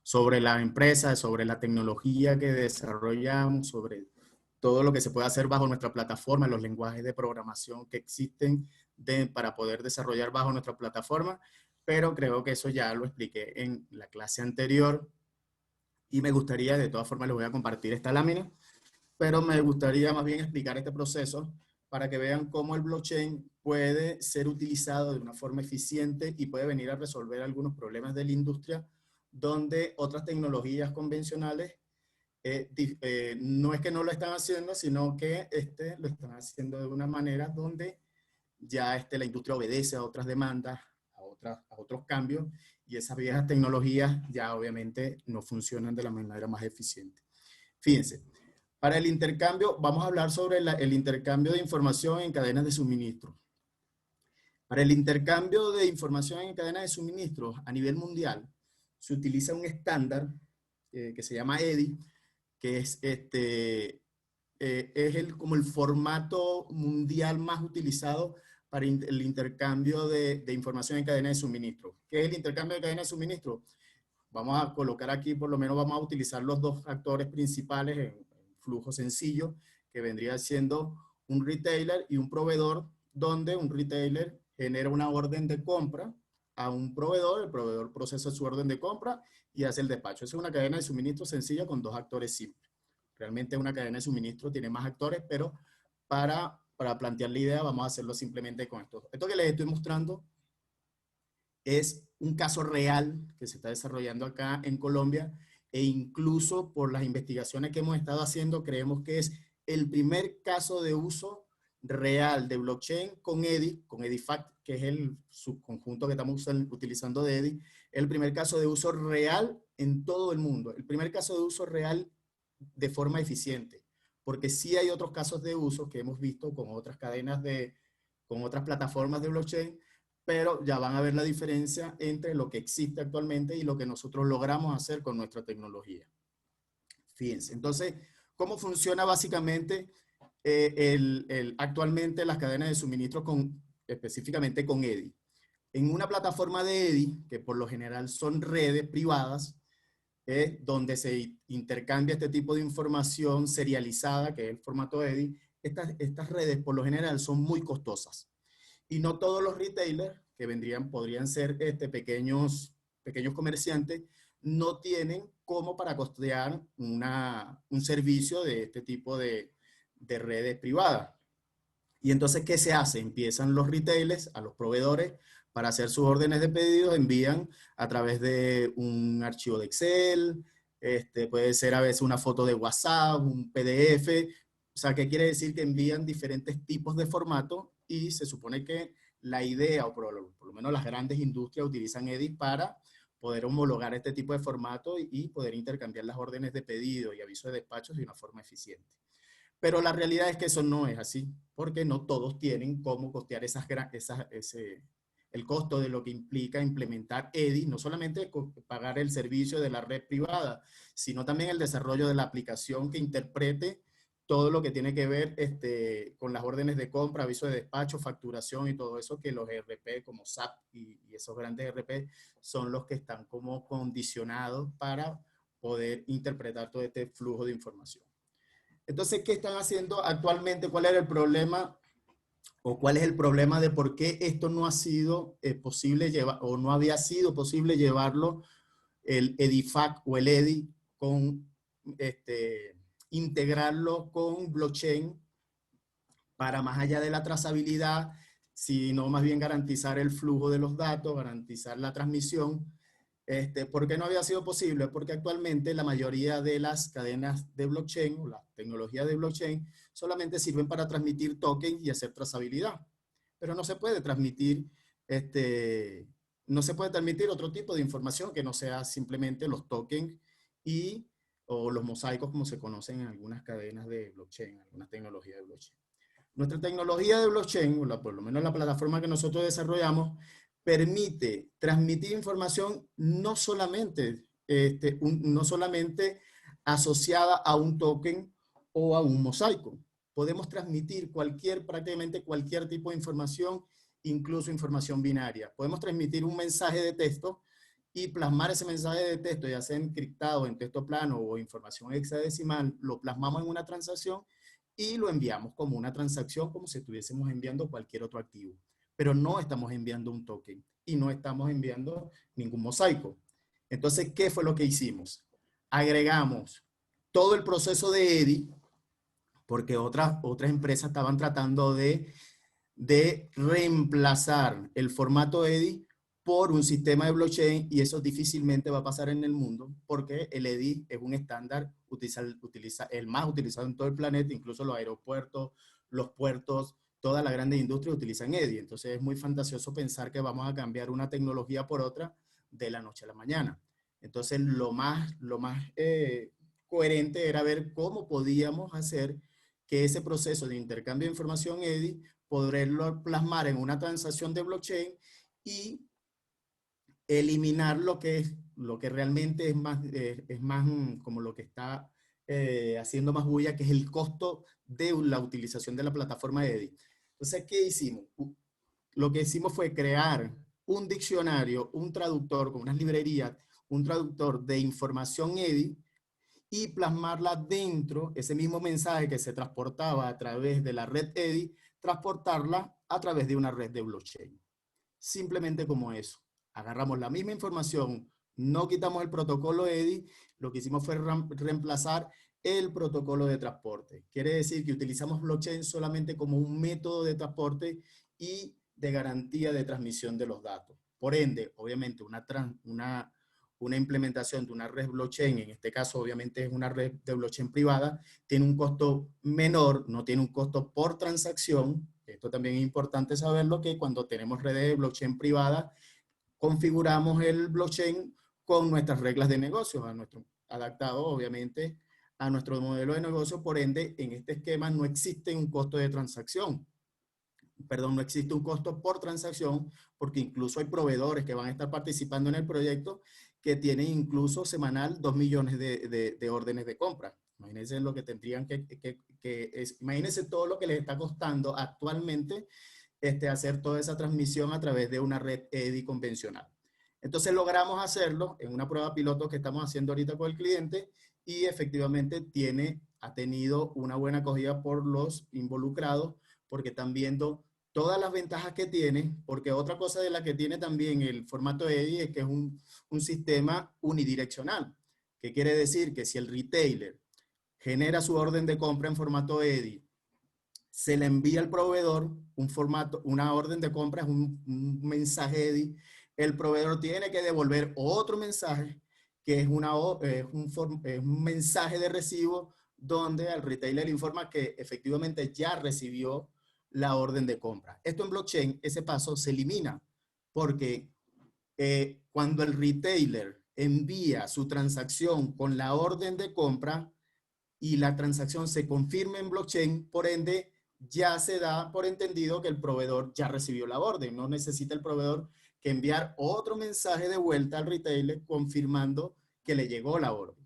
sobre la empresa, sobre la tecnología que desarrollamos, sobre todo lo que se puede hacer bajo nuestra plataforma, los lenguajes de programación que existen para poder desarrollar bajo nuestra plataforma, pero creo que eso ya lo expliqué en la clase anterior y me gustaría, de todas formas les voy a compartir esta lámina, pero me gustaría más bien explicar este proceso para que vean cómo el blockchain puede ser utilizado de una forma eficiente y puede venir a resolver algunos problemas de la industria donde otras tecnologías convencionales no es que no lo están haciendo, sino que lo están haciendo de una manera donde ya la industria obedece a otras demandas, a otros cambios, y esas viejas tecnologías ya obviamente no funcionan de la manera más eficiente. Fíjense, para el intercambio, vamos a hablar sobre el intercambio de información en cadenas de suministro. Para el intercambio de información en cadenas de suministro a nivel mundial, se utiliza un estándar que se llama EDI, que es como el formato mundial más utilizado para el intercambio de información en cadena de suministro. ¿Qué es el intercambio de cadena de suministro? Vamos a colocar aquí, por lo menos vamos a utilizar los dos actores principales en flujo sencillo, que vendría siendo un retailer y un proveedor, donde un retailer genera una orden de compra a un proveedor, el proveedor procesa su orden de compra y hace el despacho. Esa es una cadena de suministro sencilla con dos actores simples. Realmente una cadena de suministro tiene más actores, pero para plantear la idea vamos a hacerlo simplemente con esto. Esto que les estoy mostrando es un caso real que se está desarrollando acá en Colombia, e incluso por las investigaciones que hemos estado haciendo, creemos que es el primer caso de uso real de blockchain con EDIFACT, que es el subconjunto que estamos utilizando de EDI, el primer caso de uso real en todo el mundo, el primer caso de uso real de forma eficiente, porque sí hay otros casos de uso que hemos visto con otras con otras plataformas de blockchain, pero ya van a ver la diferencia entre lo que existe actualmente y lo que nosotros logramos hacer con nuestra tecnología. Fíjense, entonces, ¿cómo funciona básicamente actualmente las cadenas de suministro específicamente con EDI? En una plataforma de EDI, que por lo general son redes privadas, donde se intercambia este tipo de información serializada, que es el formato EDI, estas redes por lo general son muy costosas. Y no todos los retailers, que podrían ser pequeños comerciantes, no tienen como para costear un servicio de este tipo de redes privadas. Y entonces, ¿qué se hace? Empiezan los retailers a los proveedores para hacer sus órdenes de pedidos, envían a través de un archivo de Excel, puede ser a veces una foto de WhatsApp, un PDF. O sea, ¿qué quiere decir? Que envían diferentes tipos de formato, y se supone que la idea, o por lo menos las grandes industrias utilizan EDI para poder homologar este tipo de formato y poder intercambiar las órdenes de pedido y aviso de despachos de una forma eficiente. Pero la realidad es que eso no es así, porque no todos tienen cómo costear el costo de lo que implica implementar EDI, no solamente pagar el servicio de la red privada, sino también el desarrollo de la aplicación que interprete todo lo que tiene que ver con las órdenes de compra, aviso de despacho, facturación y todo eso, que los ERP como SAP y esos grandes ERP son los que están como condicionados para poder interpretar todo este flujo de información. Entonces, ¿qué están haciendo actualmente? ¿Cuál era el problema? ¿O cuál es el problema de por qué esto no ha sido posible llevar, o no había sido posible llevarlo, el EDIFACT o el EDI, integrarlo con blockchain para más allá de la trazabilidad, sino más bien garantizar el flujo de los datos, garantizar la transmisión? ¿Por qué no había sido posible? Porque actualmente la mayoría de las cadenas de blockchain o las tecnologías de blockchain solamente sirven para transmitir tokens y hacer trazabilidad. Pero no se puede transmitir, otro tipo de información que no sea simplemente los tokens o los mosaicos, como se conocen en algunas cadenas de blockchain, algunas tecnologías de blockchain. Nuestra tecnología de blockchain, por lo menos la plataforma que nosotros desarrollamos, permite transmitir información no solamente asociada a un token o a un mosaico. Podemos transmitir prácticamente cualquier tipo de información, incluso información binaria. Podemos transmitir un mensaje de texto y plasmar ese mensaje de texto, ya sea encriptado en texto plano o información hexadecimal, lo plasmamos en una transacción y lo enviamos como una transacción, como si estuviésemos enviando cualquier otro activo. Pero no estamos enviando un token y no estamos enviando ningún mosaico. Entonces, ¿qué fue lo que hicimos? Agregamos todo el proceso de EDI porque otras empresas estaban tratando de reemplazar el formato EDI por un sistema de blockchain, y eso difícilmente va a pasar en el mundo, porque el EDI es un estándar el más utilizado en todo el planeta, incluso los aeropuertos, los puertos, toda la grande industria utilizan EDI. Entonces es muy fantasioso pensar que vamos a cambiar una tecnología por otra de la noche a la mañana. Entonces lo más coherente era ver cómo podíamos hacer que ese proceso de intercambio de información EDI, poderlo plasmar en una transacción de blockchain y eliminar lo que realmente es más como lo que está haciendo más bulla, que es el costo de la utilización de la plataforma EDI. Entonces, ¿qué hicimos? Lo que hicimos fue crear un diccionario, un traductor con unas librerías, un traductor de información EDI, y plasmarla dentro, ese mismo mensaje que se transportaba a través de la red EDI, transportarla a través de una red de blockchain. Simplemente como eso. Agarramos la misma información, no quitamos el protocolo EDI, lo que hicimos fue reemplazar el protocolo de transporte. Quiere decir que utilizamos blockchain solamente como un método de transporte y de garantía de transmisión de los datos. Por ende, obviamente, una implementación de una red blockchain, en este caso obviamente es una red de blockchain privada, tiene un costo menor, no tiene un costo por transacción. Esto también es importante saberlo, que cuando tenemos redes de blockchain privada, configuramos el blockchain con nuestras reglas de negocio, adaptado obviamente a nuestro modelo de negocio. Por ende, en este esquema no existe un costo de transacción. Perdón, no existe un costo por transacción, porque incluso hay proveedores que van a estar participando en el proyecto que tienen incluso semanal 2 millones de órdenes de compra. Imagínense lo que tendrían imagínense todo lo que les está costando actualmente hacer toda esa transmisión a través de una red EDI convencional. Entonces logramos hacerlo en una prueba piloto que estamos haciendo ahorita con el cliente, y efectivamente ha tenido una buena acogida por los involucrados, porque están viendo todas las ventajas que tiene, porque otra cosa de la que tiene también el formato EDI es que es un sistema unidireccional, que quiere decir que si el retailer genera su orden de compra en formato EDI, se le envía al proveedor una orden de compra, es un mensaje EDI, el proveedor tiene que devolver otro mensaje, que es un mensaje de recibo, donde al retailer le informa que efectivamente ya recibió la orden de compra. Esto en blockchain, ese paso se elimina, porque cuando el retailer envía su transacción con la orden de compra y la transacción se confirma en blockchain, por ende, ya se da por entendido que el proveedor ya recibió la orden. No necesita el proveedor que enviar otro mensaje de vuelta al retailer confirmando que le llegó la orden.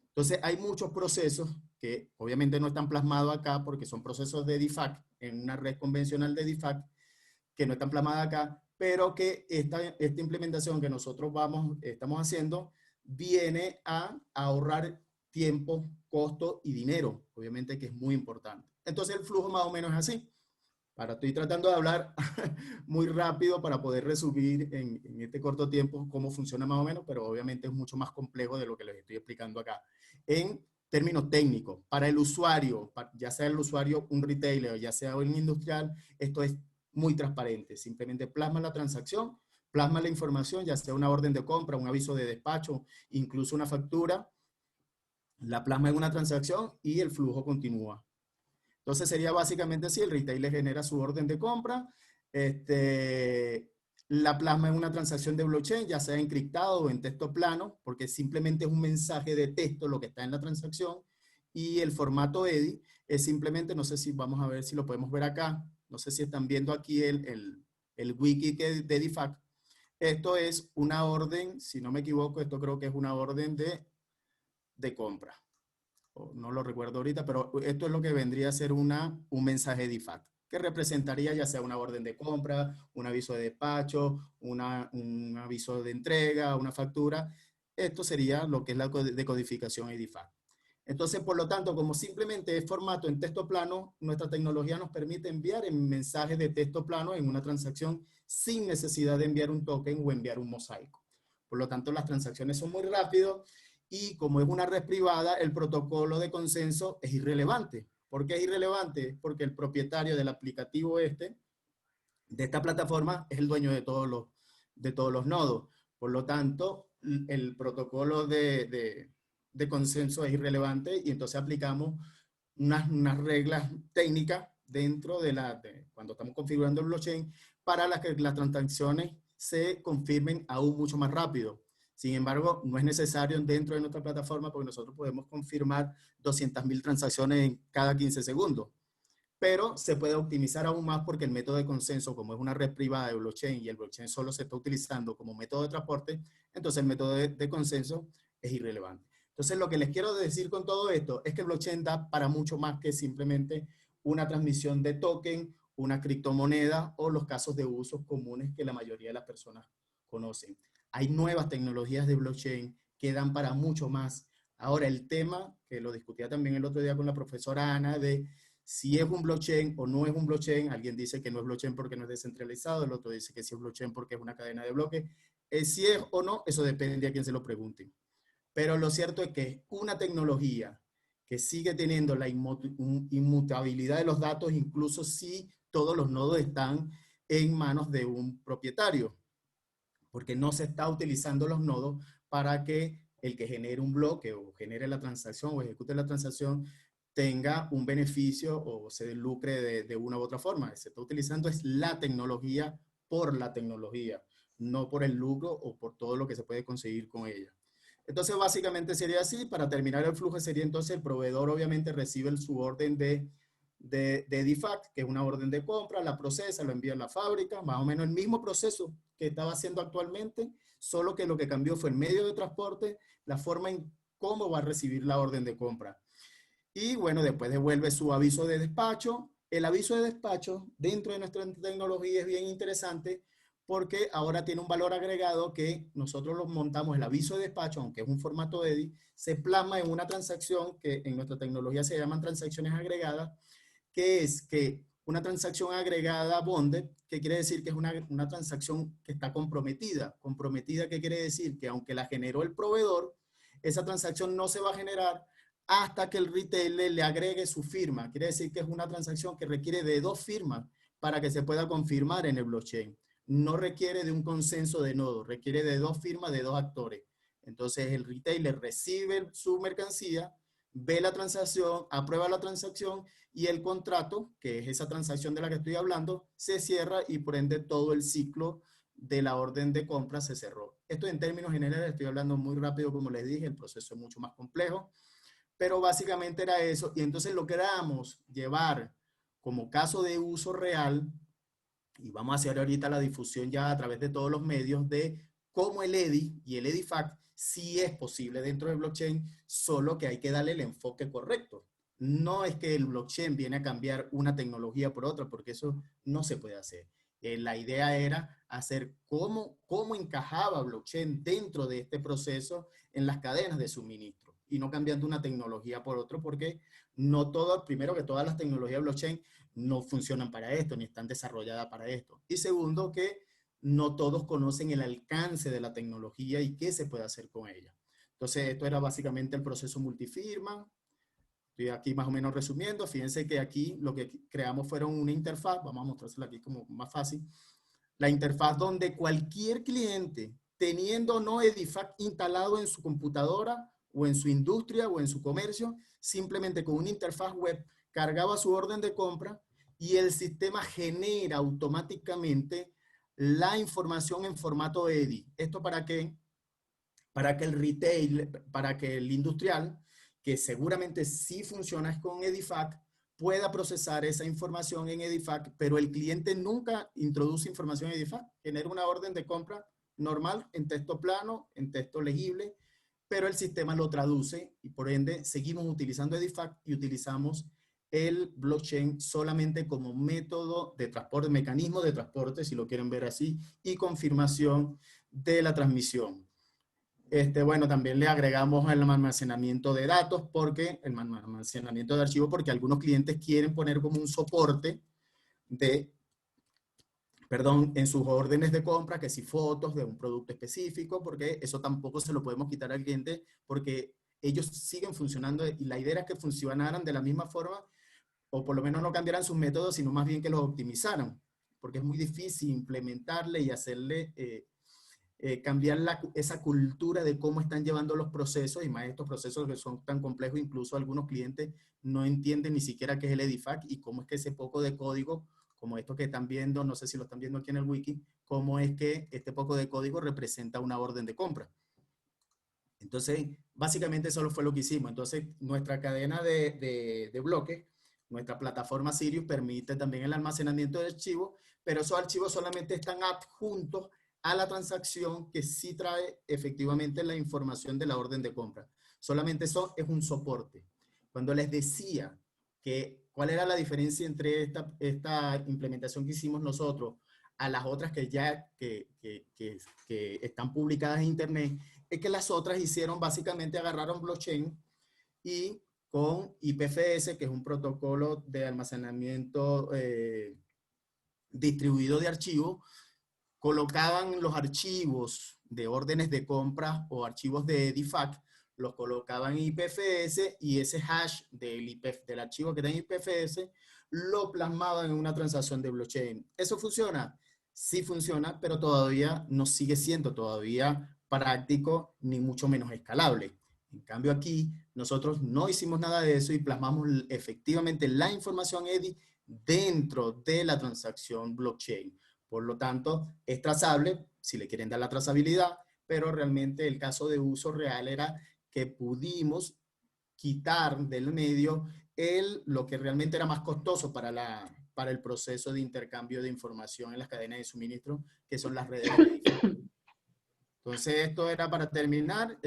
Entonces, hay muchos procesos que obviamente no están plasmados acá, porque son procesos de DeFi, en una red convencional de DeFi, que no están plasmadas acá, pero que esta implementación que nosotros estamos haciendo viene a ahorrar tiempo, costo y dinero, obviamente, que es muy importante. Entonces el flujo más o menos es así. Estoy tratando de hablar muy rápido para poder resumir en este corto tiempo cómo funciona más o menos, pero obviamente es mucho más complejo de lo que les estoy explicando acá. En términos técnicos, para el usuario, ya sea el usuario un retailer, ya sea un industrial, esto es muy transparente. Simplemente plasma la transacción, plasma la información, ya sea una orden de compra, un aviso de despacho, incluso una factura, la plasma en una transacción y el flujo continúa. Entonces sería básicamente así: el retailer genera su orden de compra, la plasma en una transacción de blockchain, ya sea encriptado o en texto plano, porque simplemente es un mensaje de texto lo que está en la transacción, y el formato EDI es simplemente, no sé si vamos a ver si lo podemos ver acá, no sé si están viendo aquí el wiki de DeFi. Esto es una orden, si no me equivoco, esto creo que es una orden de compra. No lo recuerdo ahorita, pero esto es lo que vendría a ser un mensaje DeFi, que representaría ya sea una orden de compra, un aviso de despacho, un aviso de entrega, una factura. Esto sería lo que es la decodificación DeFi. Entonces, por lo tanto, como simplemente es formato en texto plano, nuestra tecnología nos permite enviar en mensajes de texto plano en una transacción sin necesidad de enviar un token o enviar un mosaico. Por lo tanto, las transacciones son muy rápidas, y como es una red privada, el protocolo de consenso es irrelevante, ¿Por qué es irrelevante? Porque el propietario del aplicativo de esta plataforma, es el dueño de todos los nodos. Por lo tanto, el protocolo de consenso es irrelevante y entonces aplicamos unas reglas técnicas dentro cuando estamos configurando el blockchain para que las transacciones se confirmen aún mucho más rápido. Sin embargo, no es necesario dentro de nuestra plataforma porque nosotros podemos confirmar 200.000 transacciones en cada 15 segundos. Pero se puede optimizar aún más porque el método de consenso, como es una red privada de blockchain y el blockchain solo se está utilizando como método de transporte, entonces el método de consenso es irrelevante. Entonces, lo que les quiero decir con todo esto es que el blockchain da para mucho más que simplemente una transmisión de token, una criptomoneda o los casos de usos comunes que la mayoría de las personas conocen. Hay nuevas tecnologías de blockchain que dan para mucho más. Ahora, el tema, que lo discutía también el otro día con la profesora Ana, de si es un blockchain o no es un blockchain. Alguien dice que no es blockchain porque no es descentralizado, el otro dice que sí es blockchain porque es una cadena de bloques. Si es o no, eso depende a quien se lo pregunte. Pero lo cierto es que una tecnología que sigue teniendo la inmutabilidad de los datos, incluso si todos los nodos están en manos de un propietario, porque no se está utilizando los nodos para que el que genere un bloque o genere la transacción o ejecute la transacción tenga un beneficio o se lucre de una u otra forma. Se está utilizando es la tecnología por la tecnología, no por el lucro o por todo lo que se puede conseguir con ella. Entonces, básicamente sería así. Para terminar el flujo sería entonces el proveedor obviamente recibe su orden de DFAC, que es una orden de compra, la procesa, lo envía a la fábrica, más o menos el mismo proceso que estaba haciendo actualmente, solo que lo que cambió fue el medio de transporte, la forma en cómo va a recibir la orden de compra. Y bueno, después devuelve su aviso de despacho. El aviso de despacho dentro de nuestra tecnología es bien interesante porque ahora tiene un valor agregado que nosotros lo montamos, el aviso de despacho, aunque es un formato EDI, se plasma en una transacción que en nuestra tecnología se llaman transacciones agregadas, que es que una transacción agregada bonded, que quiere decir que es una transacción que está comprometida. Comprometida, ¿qué quiere decir? Que aunque la generó el proveedor, esa transacción no se va a generar hasta que el retailer le agregue su firma. Quiere decir que es una transacción que requiere de 2 firmas para que se pueda confirmar en el blockchain. No requiere de un consenso de nodo, requiere de 2 firmas de 2 actores. Entonces el retailer recibe su mercancía, ve la transacción, aprueba la transacción y el contrato, que es esa transacción de la que estoy hablando, se cierra y por ende todo el ciclo de la orden de compra se cerró. Esto en términos generales, estoy hablando muy rápido como les dije, el proceso es mucho más complejo, pero básicamente era eso. Y entonces logramos llevar como caso de uso real, y vamos a hacer ahorita la difusión ya a través de todos los medios, de cómo el EDI y el EDIFACT sí es posible dentro del blockchain, solo que hay que darle el enfoque correcto. No es que el blockchain viene a cambiar una tecnología por otra, porque eso no se puede hacer. La idea era hacer cómo encajaba blockchain dentro de este proceso en las cadenas de suministro y no cambiando una tecnología por otra, porque no todo, primero que todas las tecnologías de blockchain no funcionan para esto, ni están desarrolladas para esto. Y segundo, que no todos conocen el alcance de la tecnología y qué se puede hacer con ella. Entonces, esto era básicamente el proceso multifirma. Estoy aquí más o menos resumiendo. Fíjense que aquí lo que creamos fueron una interfaz. Vamos a mostrársela aquí como más fácil. La interfaz donde cualquier cliente, teniendo o no EDIFACT instalado en su computadora o en su industria o en su comercio, simplemente con una interfaz web cargaba su orden de compra y el sistema genera automáticamente la información en formato EDI. ¿Esto para qué? Para que el retail, para que el industrial, que seguramente sí funciona con EDIFACT, pueda procesar esa información en EDIFACT, pero el cliente nunca introduce información en EDIFACT. Genera una orden de compra normal, en texto plano, en texto legible, pero el sistema lo traduce y por ende seguimos utilizando EDIFACT y utilizamos el blockchain solamente como método de transporte, mecanismo de transporte, si lo quieren ver así, y confirmación de la transmisión. Bueno, también le agregamos el almacenamiento de datos, porque el almacenamiento de archivos, porque algunos clientes quieren poner como un soporte en sus órdenes de compra, que si fotos de un producto específico, porque eso tampoco se lo podemos quitar al cliente, porque ellos siguen funcionando y la idea era que funcionaran de la misma forma, o por lo menos no cambiaran sus métodos, sino más bien que los optimizaran, porque es muy difícil implementarle y hacerle cambiar esa cultura de cómo están llevando los procesos, y más estos procesos que son tan complejos, incluso algunos clientes no entienden ni siquiera qué es el EDIFACT y cómo es que ese poco de código, como esto que están viendo, no sé si lo están viendo aquí en el wiki, cómo es que este poco de código representa una orden de compra. Entonces, básicamente eso fue lo que hicimos. Entonces, nuestra cadena de bloques, nuestra plataforma Sirius permite también el almacenamiento de archivos, pero esos archivos solamente están adjuntos a la transacción que sí trae efectivamente la información de la orden de compra. Solamente eso es un soporte. Cuando les decía que cuál era la diferencia entre esta implementación que hicimos nosotros a las otras que ya que están publicadas en internet, es que las otras hicieron básicamente, agarraron blockchain y con IPFS, que es un protocolo de almacenamiento distribuido de archivos, colocaban los archivos de órdenes de compra o archivos de EDIFACT, los colocaban en IPFS y ese hash del archivo que está en IPFS lo plasmaban en una transacción de blockchain. ¿Eso funciona? Sí funciona, pero todavía no sigue siendo todavía práctico ni mucho menos escalable. En cambio aquí nosotros no hicimos nada de eso y plasmamos efectivamente la información EDI dentro de la transacción blockchain. Por lo tanto, es trazable, si le quieren dar la trazabilidad, pero realmente el caso de uso real era que pudimos quitar del medio lo que realmente era más costoso para el proceso de intercambio de información en las cadenas de suministro, que son las redes de edificio. Entonces, esto era para terminar.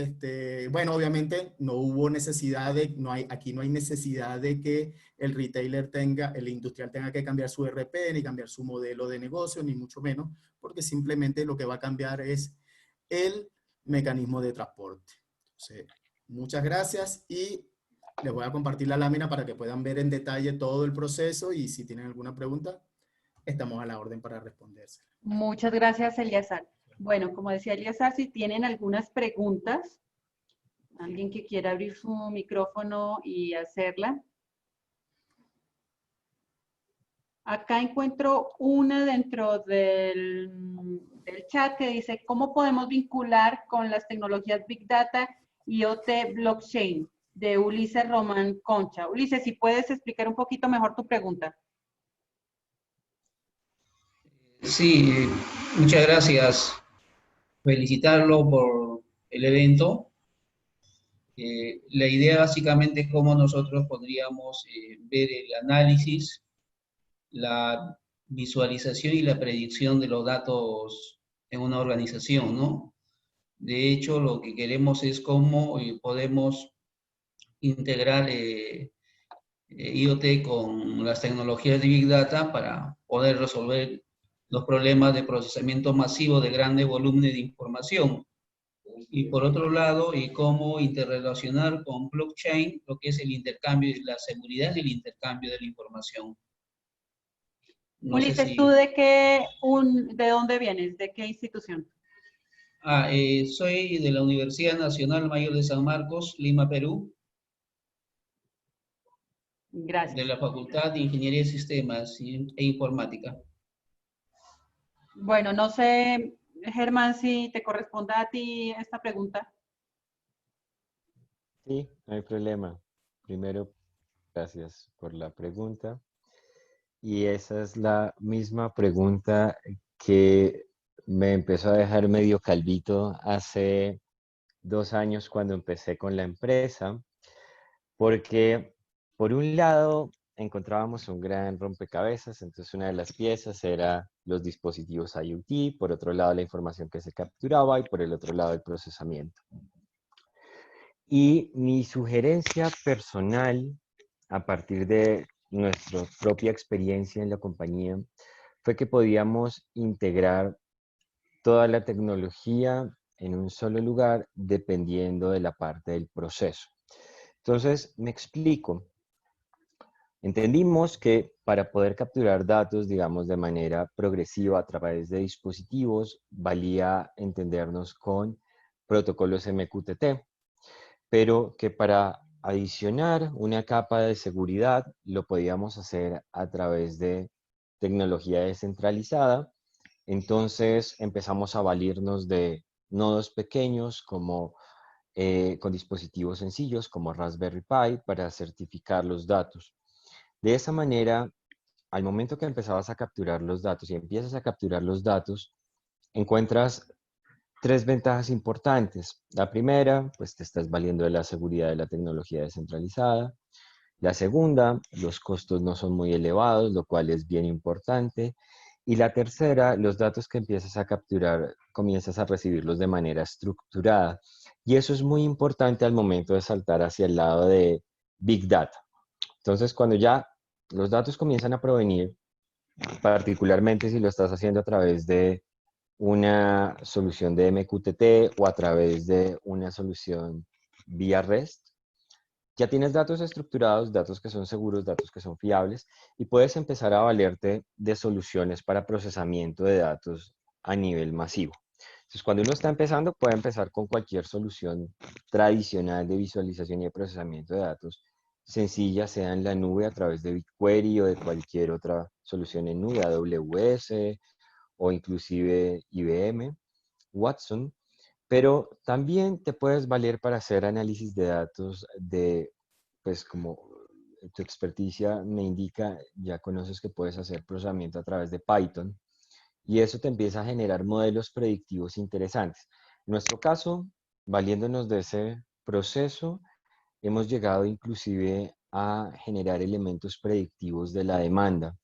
Bueno, obviamente no hubo necesidad aquí no hay necesidad de que el retailer el industrial tenga que cambiar su ERP, ni cambiar su modelo de negocio, ni mucho menos, porque simplemente lo que va a cambiar es el mecanismo de transporte. Entonces, muchas gracias y les voy a compartir la lámina para que puedan ver en detalle todo el proceso y si tienen alguna pregunta, estamos a la orden para respondérsela. Muchas gracias, Eliazar. Bueno, como decía Eliazar, si tienen algunas preguntas, alguien que quiera abrir su micrófono y hacerla. Acá encuentro una dentro del chat que dice, ¿cómo podemos vincular con las tecnologías Big Data y IoT Blockchain? De Ulises Román Concha. Ulises, si puedes explicar un poquito mejor tu pregunta. Sí, muchas gracias. Felicitarlo por el evento. La idea básicamente es cómo nosotros podríamos ver el análisis, la visualización y la predicción de los datos en una organización, ¿no? De hecho, lo que queremos es cómo podemos integrar IoT con las tecnologías de Big Data para poder resolver los problemas de procesamiento masivo de grandes volúmenes de información. Y por otro lado, y cómo interrelacionar con blockchain lo que es el intercambio y la seguridad del intercambio de la información. No Ulises, sé si... ¿tú de dónde vienes? ¿De qué institución? Soy de la Universidad Nacional Mayor de San Marcos, Lima, Perú. Gracias. De la Facultad de Ingeniería de Sistemas e Informática. Bueno, no sé, Germán, si te corresponde a ti esta pregunta. Sí, no hay problema. Primero, gracias por la pregunta. Y esa es la misma pregunta que me empezó a dejar medio calvito hace 2 años cuando empecé con la empresa, porque por un lado encontrábamos un gran rompecabezas, entonces una de las piezas era los dispositivos IoT, por otro lado la información que se capturaba y por el otro lado el procesamiento. Y mi sugerencia personal, a partir de nuestra propia experiencia en la compañía, fue que podíamos integrar toda la tecnología en un solo lugar dependiendo de la parte del proceso. Entonces, me explico. Entendimos que para poder capturar datos, digamos, de manera progresiva a través de dispositivos, valía entendernos con protocolos MQTT, pero que para adicionar una capa de seguridad, lo podíamos hacer a través de tecnología descentralizada. Entonces empezamos a valirnos de nodos pequeños como con dispositivos sencillos como Raspberry Pi para certificar los datos. De esa manera, al momento que empezabas a capturar los datos y empiezas a capturar los datos, encuentras tres ventajas importantes. La primera, pues te estás valiendo de la seguridad de la tecnología descentralizada. La segunda, los costos no son muy elevados, lo cual es bien importante. Y la tercera, los datos que empiezas a capturar, comienzas a recibirlos de manera estructurada. Y eso es muy importante al momento de saltar hacia el lado de Big Data. Entonces, cuando ya los datos comienzan a provenir, particularmente si lo estás haciendo a través de una solución de MQTT o a través de una solución vía REST, ya tienes datos estructurados, datos que son seguros, datos que son fiables, y puedes empezar a valerte de soluciones para procesamiento de datos a nivel masivo. Entonces, cuando uno está empezando, puede empezar con cualquier solución tradicional de visualización y de procesamiento de datos sencilla, sea en la nube a través de BigQuery o de cualquier otra solución en nube, AWS o inclusive IBM, Watson. Pero también te puedes valer para hacer análisis de datos de, pues como tu experticia me indica, ya conoces que puedes hacer procesamiento a través de Python y eso te empieza a generar modelos predictivos interesantes. En nuestro caso, valiéndonos de ese proceso, hemos llegado inclusive a generar elementos predictivos de la demanda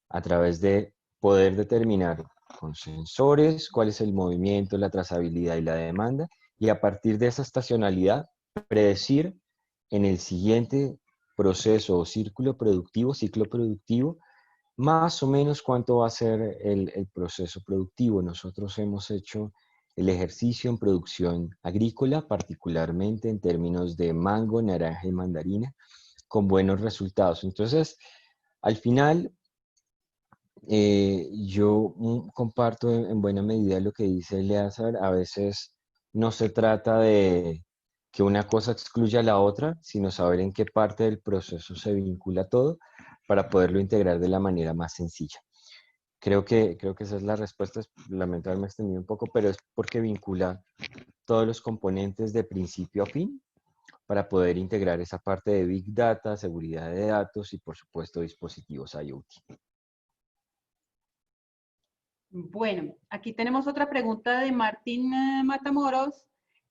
a través de poder determinar con sensores cuál es el movimiento, la trazabilidad y la demanda, y a partir de esa estacionalidad predecir en el siguiente proceso o ciclo productivo, más o menos cuánto va a ser el proceso productivo. Nosotros hemos hecho el ejercicio en producción agrícola, particularmente en términos de mango, naranja y mandarina, con buenos resultados. Entonces, al final, yo comparto en buena medida lo que dice Eleazar. A veces no se trata de que una cosa excluya a la otra, sino saber en qué parte del proceso se vincula todo para poderlo integrar de la manera más sencilla. Creo que esa es la respuesta. Lamentablemente me he extendido un poco, pero es porque vincula todos los componentes de principio a fin para poder integrar esa parte de Big Data, seguridad de datos y, por supuesto, dispositivos IoT. Bueno, aquí tenemos otra pregunta de Martín Matamoros,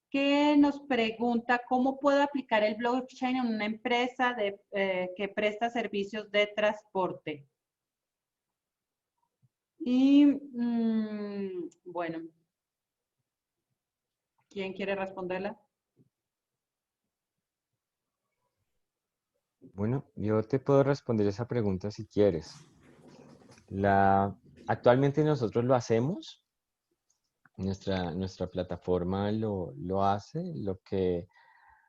que nos pregunta cómo puedo aplicar el blockchain en una empresa que presta servicios de transporte. Y bueno, ¿quién quiere responderla? Bueno, yo te puedo responder esa pregunta si quieres. Actualmente nosotros lo hacemos, nuestra plataforma lo hace. Lo que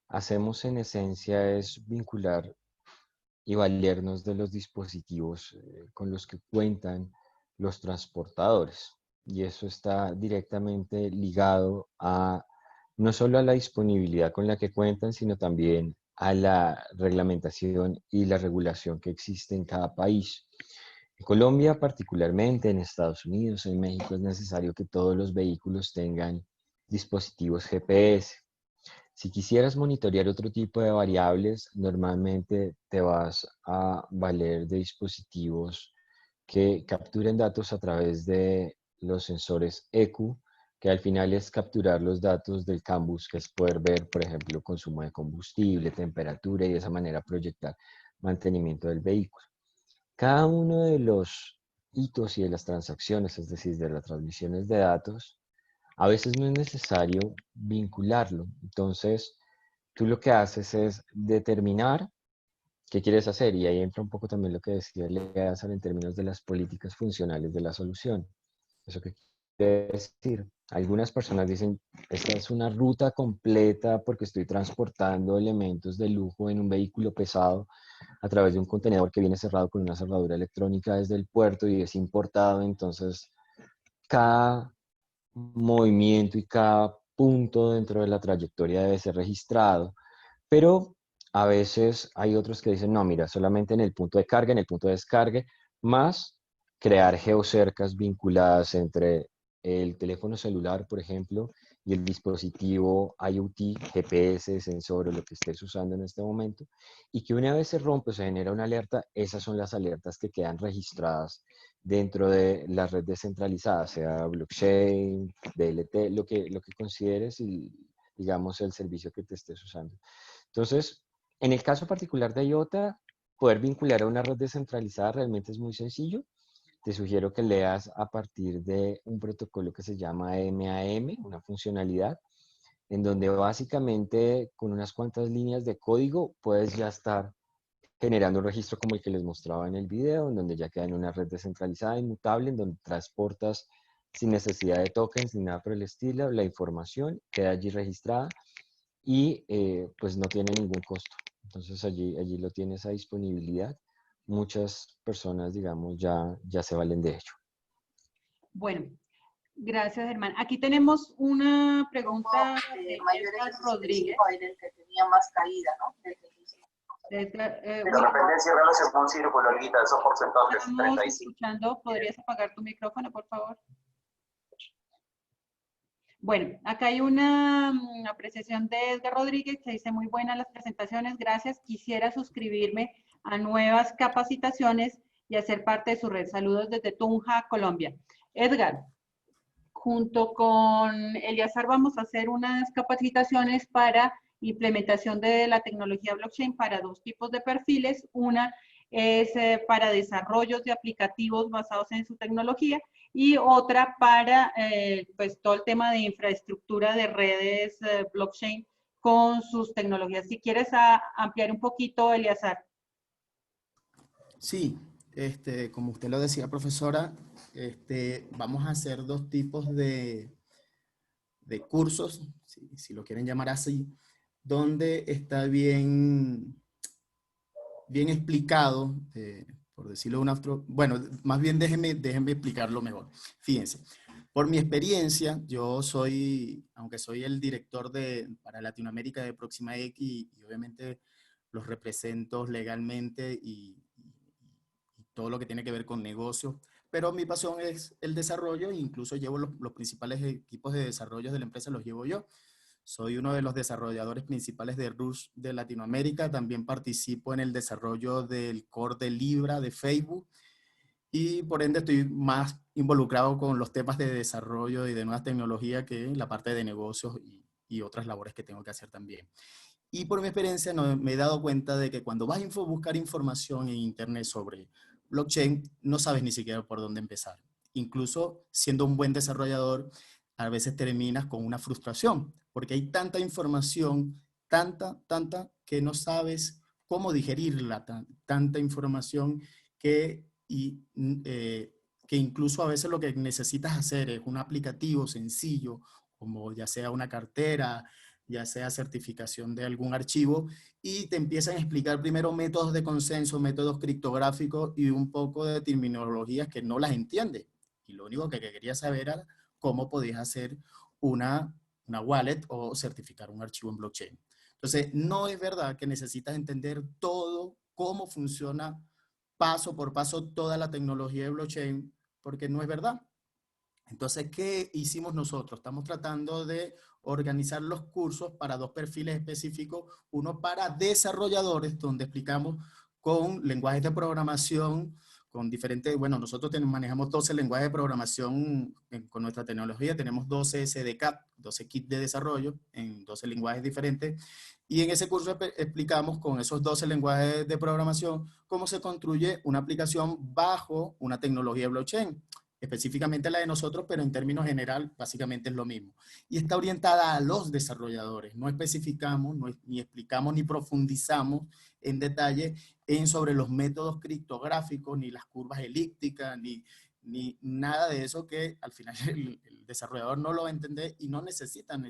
hacemos en esencia es vincular y valernos de los dispositivos con los que cuentan los transportadores. Y eso está directamente ligado a no solo a la disponibilidad con la que cuentan, sino también a la reglamentación y la regulación que existe en cada país. En Colombia, particularmente en Estados Unidos, en México, es necesario que todos los vehículos tengan dispositivos GPS. Si quisieras monitorear otro tipo de variables, normalmente te vas a valer de dispositivos que capturen datos a través de los sensores EQ, que al final es capturar los datos del CANBUS, que es poder ver, por ejemplo, consumo de combustible, temperatura y de esa manera proyectar mantenimiento del vehículo. Cada uno de los hitos y de las transacciones, es decir, de las transmisiones de datos, a veces no es necesario vincularlo. Entonces, tú lo que haces es determinar qué quieres hacer, y ahí entra un poco también lo que decía Eleazar en términos de las políticas funcionales de la solución. ¿Eso qué quiere decir? Algunas personas dicen, esta es una ruta completa porque estoy transportando elementos de lujo en un vehículo pesado a través de un contenedor que viene cerrado con una cerradura electrónica desde el puerto y es importado. Entonces, cada movimiento y cada punto dentro de la trayectoria debe ser registrado. Pero A veces hay otros que dicen, no, mira, solamente en el punto de carga, en el punto de descargue, más crear geocercas vinculadas entre el teléfono celular, por ejemplo, y el dispositivo IoT, GPS, sensor o lo que estés usando en este momento, y que una vez se rompe o se genera una alerta, esas son las alertas que quedan registradas dentro de la red descentralizada, sea blockchain, DLT, lo que consideres y digamos el servicio que te estés usando. Entonces, en el caso particular de IOTA, poder vincular a una red descentralizada realmente es muy sencillo. Te sugiero que leas a partir de un protocolo que se llama MAM, una funcionalidad, en donde básicamente con unas cuantas líneas de código puedes ya estar generando un registro como el que les mostraba en el video, en donde ya queda en una red descentralizada, inmutable, en donde transportas sin necesidad de tokens ni nada por el estilo, la información queda allí registrada y pues no tiene ningún costo. Entonces allí lo tienes a disponibilidad. Muchas personas, digamos, ya se valen de ello. Bueno, gracias, Germán. Aquí tenemos una pregunta de Edgar Rodríguez. En el que tenía más caída, ¿no? Bueno, dependencia de relación con un círculo, Olguita, esos porcentajes, estamos 35. escuchando. ¿Podrías apagar tu micrófono, por favor? Bueno, acá hay una apreciación de Edgar Rodríguez que dice: muy buenas las presentaciones, gracias. Quisiera suscribirme a nuevas capacitaciones y hacer parte de su red. Saludos desde Tunja, Colombia. Edgar, junto con Eliazar vamos a hacer unas capacitaciones para implementación de la tecnología blockchain para dos tipos de perfiles. Una es para desarrollos de aplicativos basados en su tecnología, y otra para pues todo el tema de infraestructura de redes blockchain con sus tecnologías. Si quieres ampliar un poquito, Eliazar. Sí, como usted lo decía, profesora, vamos a hacer dos tipos de cursos, si lo quieren llamar así, donde está bien explicado, por decirlo de una forma, bueno, más bien déjenme explicarlo mejor. Fíjense, por mi experiencia, yo soy, aunque soy el director para Latinoamérica de Próxima X, y obviamente los represento legalmente y todo lo que tiene que ver con negocios, pero mi pasión es el desarrollo, e incluso llevo los principales equipos de desarrollo de la empresa, los llevo yo. Soy uno de los desarrolladores principales de Rush de Latinoamérica. También participo en el desarrollo del core de Libra de Facebook. Y por ende estoy más involucrado con los temas de desarrollo y de nuevas tecnologías que en la parte de negocios y otras labores que tengo que hacer también. Y por mi experiencia me he dado cuenta de que cuando vas a buscar información en internet sobre blockchain, no sabes ni siquiera por dónde empezar. Incluso siendo un buen desarrollador, a veces terminas con una frustración, porque hay tanta información, tanta, que no sabes cómo digerirla, tanta información que incluso a veces lo que necesitas hacer es un aplicativo sencillo, como ya sea una cartera, ya sea certificación de algún archivo, y te empiezan a explicar primero métodos de consenso, métodos criptográficos y un poco de terminologías que no las entiende. Y lo único que quería saber era cómo podías hacer una wallet o certificar un archivo en blockchain. Entonces, no es verdad que necesitas entender todo, cómo funciona paso por paso toda la tecnología de blockchain, porque no es verdad. Entonces, ¿qué hicimos nosotros? Estamos tratando de organizar los cursos para dos perfiles específicos, uno para desarrolladores, donde explicamos con lenguajes de programación, con diferentes, bueno, nosotros manejamos 12 lenguajes de programación con nuestra tecnología, tenemos 12 SDK, 12 kits de desarrollo en 12 lenguajes diferentes, y en ese curso explicamos con esos 12 lenguajes de programación cómo se construye una aplicación bajo una tecnología blockchain, específicamente la de nosotros, pero en términos general básicamente es lo mismo. Y está orientada a los desarrolladores, no especificamos, ni explicamos, ni profundizamos en detalle sobre los métodos criptográficos, ni las curvas elípticas, ni nada de eso que al final el desarrollador no lo va a entender y no necesita, o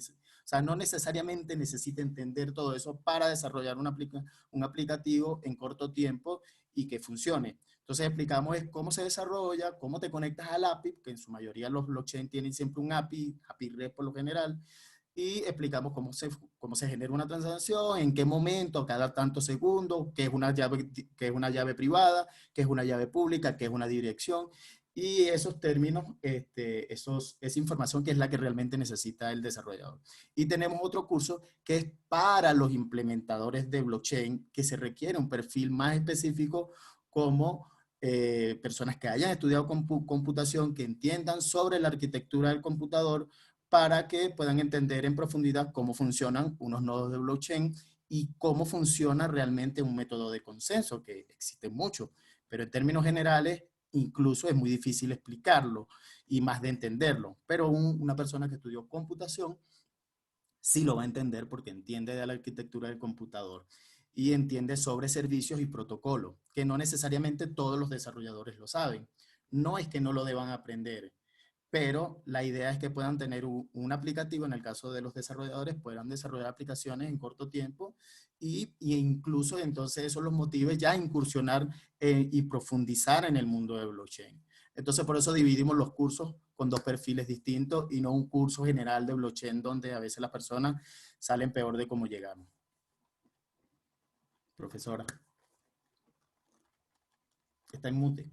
sea, no necesariamente necesita entender todo eso para desarrollar un aplicativo en corto tiempo y que funcione. Entonces explicamos cómo se desarrolla, cómo te conectas al API, que en su mayoría los blockchain tienen siempre un API REST por lo general, y explicamos cómo se genera una transacción, en qué momento, cada tantos segundos, qué es una llave privada, qué es una llave pública, qué es una dirección, y esos términos, esa información que es la que realmente necesita el desarrollador. Y tenemos otro curso que es para los implementadores de blockchain, que se requiere un perfil más específico como personas que hayan estudiado computación, que entiendan sobre la arquitectura del computador, para que puedan entender en profundidad cómo funcionan unos nodos de blockchain y cómo funciona realmente un método de consenso, que existe mucho, pero en términos generales incluso es muy difícil explicarlo y más de entenderlo. Pero una persona que estudió computación sí lo va a entender porque entiende de la arquitectura del computador y entiende sobre servicios y protocolos, que no necesariamente todos los desarrolladores lo saben. No es que no lo deban aprender, pero la idea es que puedan tener un aplicativo, en el caso de los desarrolladores, puedan desarrollar aplicaciones en corto tiempo y incluso entonces eso los motive ya a incursionar y profundizar en el mundo de blockchain. Entonces por eso dividimos los cursos con dos perfiles distintos y no un curso general de blockchain donde a veces las personas salen peor de cómo llegaron. Profesora. Está en mute.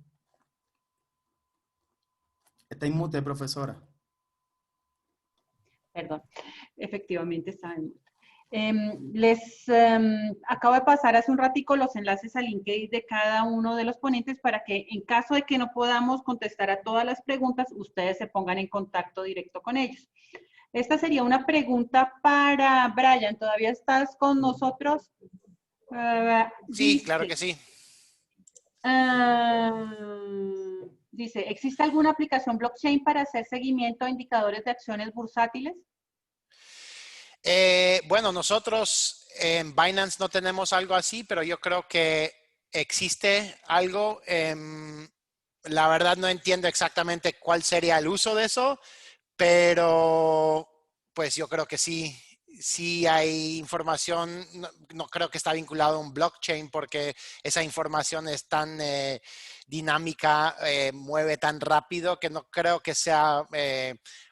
Está en mute, profesora. Perdón, efectivamente está en mute. Acabo de pasar hace un ratico los enlaces a LinkedIn de cada uno de los ponentes para que en caso de que no podamos contestar a todas las preguntas, ustedes se pongan en contacto directo con ellos. Esta sería una pregunta para Brian. ¿Todavía estás con nosotros? Sí, claro que sí. Dice, ¿existe alguna aplicación blockchain para hacer seguimiento a indicadores de acciones bursátiles? Bueno, nosotros en Binance no tenemos algo así, pero yo creo que existe algo. La verdad no entiendo exactamente cuál sería el uso de eso, pero pues yo creo que sí. Sí hay información, no creo que está vinculado a un blockchain porque esa información es tan dinámica, mueve tan rápido que no creo que sea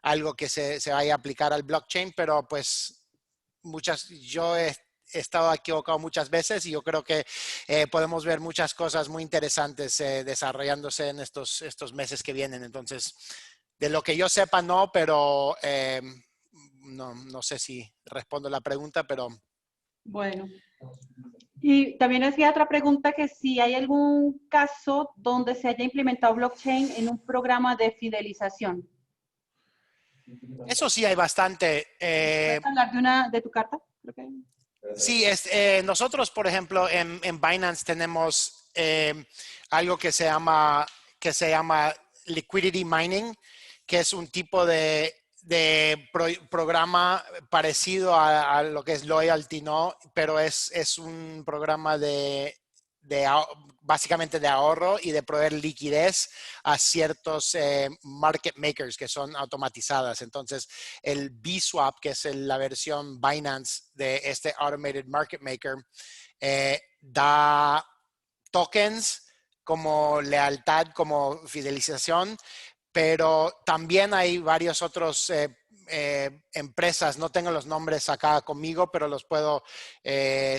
algo que se vaya a aplicar al blockchain, pero pues yo he estado equivocado muchas veces y yo creo que podemos ver muchas cosas muy interesantes desarrollándose en estos meses que vienen. Entonces, de lo que yo sepa, no, pero no sé si respondo la pregunta, pero... Bueno. Y también hacía otra pregunta que si hay algún caso donde se haya implementado blockchain en un programa de fidelización. Eso sí hay bastante. ¿Puedes hablar de tu carta? Sí, nosotros, por ejemplo, en Binance tenemos algo que se llama liquidity mining, que es un tipo de programa parecido a lo que es Loyalty, ¿no? Pero es un programa básicamente de ahorro y de proveer liquidez a ciertos market makers que son automatizadas. Entonces, el BSwap, que es la versión Binance de este Automated Market Maker, da tokens como lealtad, como fidelización, pero también hay varios otros empresas, no tengo los nombres acá conmigo, pero los puedo,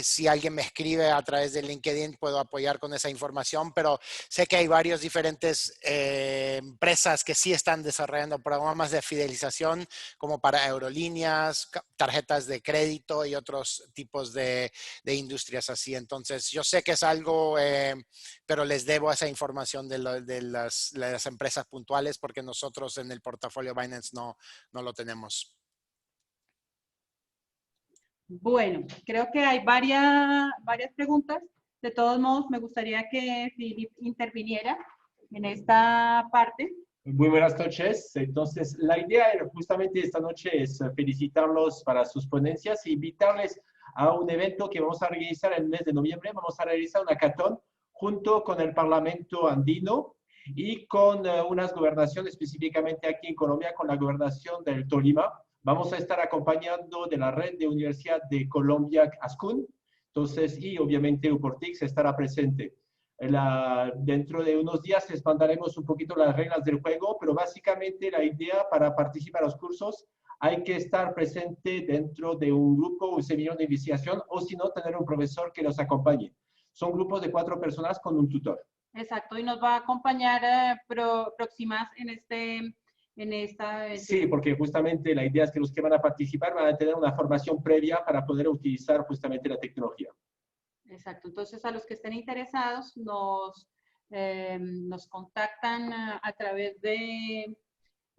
si alguien me escribe a través de LinkedIn, puedo apoyar con esa información, pero sé que hay varios diferentes empresas que sí están desarrollando programas de fidelización, como para aerolíneas, tarjetas de crédito y otros tipos de industrias así. Entonces, yo sé que es algo, pero les debo esa información de las empresas puntuales porque nosotros en el portafolio Binance no lo tenemos. Bueno, creo que hay varias preguntas. De todos modos, me gustaría que Philip interviniera en esta parte. Muy buenas noches. Entonces, la idea justamente esta noche es felicitarlos para sus ponencias e invitarles a un evento que vamos a realizar en el mes de noviembre. Vamos a realizar un hackathon junto con el Parlamento andino y con unas gobernaciones, específicamente aquí en Colombia, con la gobernación del Tolima. Vamos a estar acompañando de la red de Universidad de Colombia, ASCUN. Entonces, y obviamente UPortix estará presente. Dentro de unos días les mandaremos un poquito las reglas del juego, pero básicamente la idea para participar en los cursos hay que estar presente dentro de un grupo o un seminario de investigación, o si no, tener un profesor que los acompañe. Son grupos de 4 personas con un tutor. Exacto, y nos va a acompañar Proximas en esta... Sí, porque justamente la idea es que los que van a participar van a tener una formación previa para poder utilizar justamente la tecnología. Exacto, entonces a los que estén interesados nos contactan a través de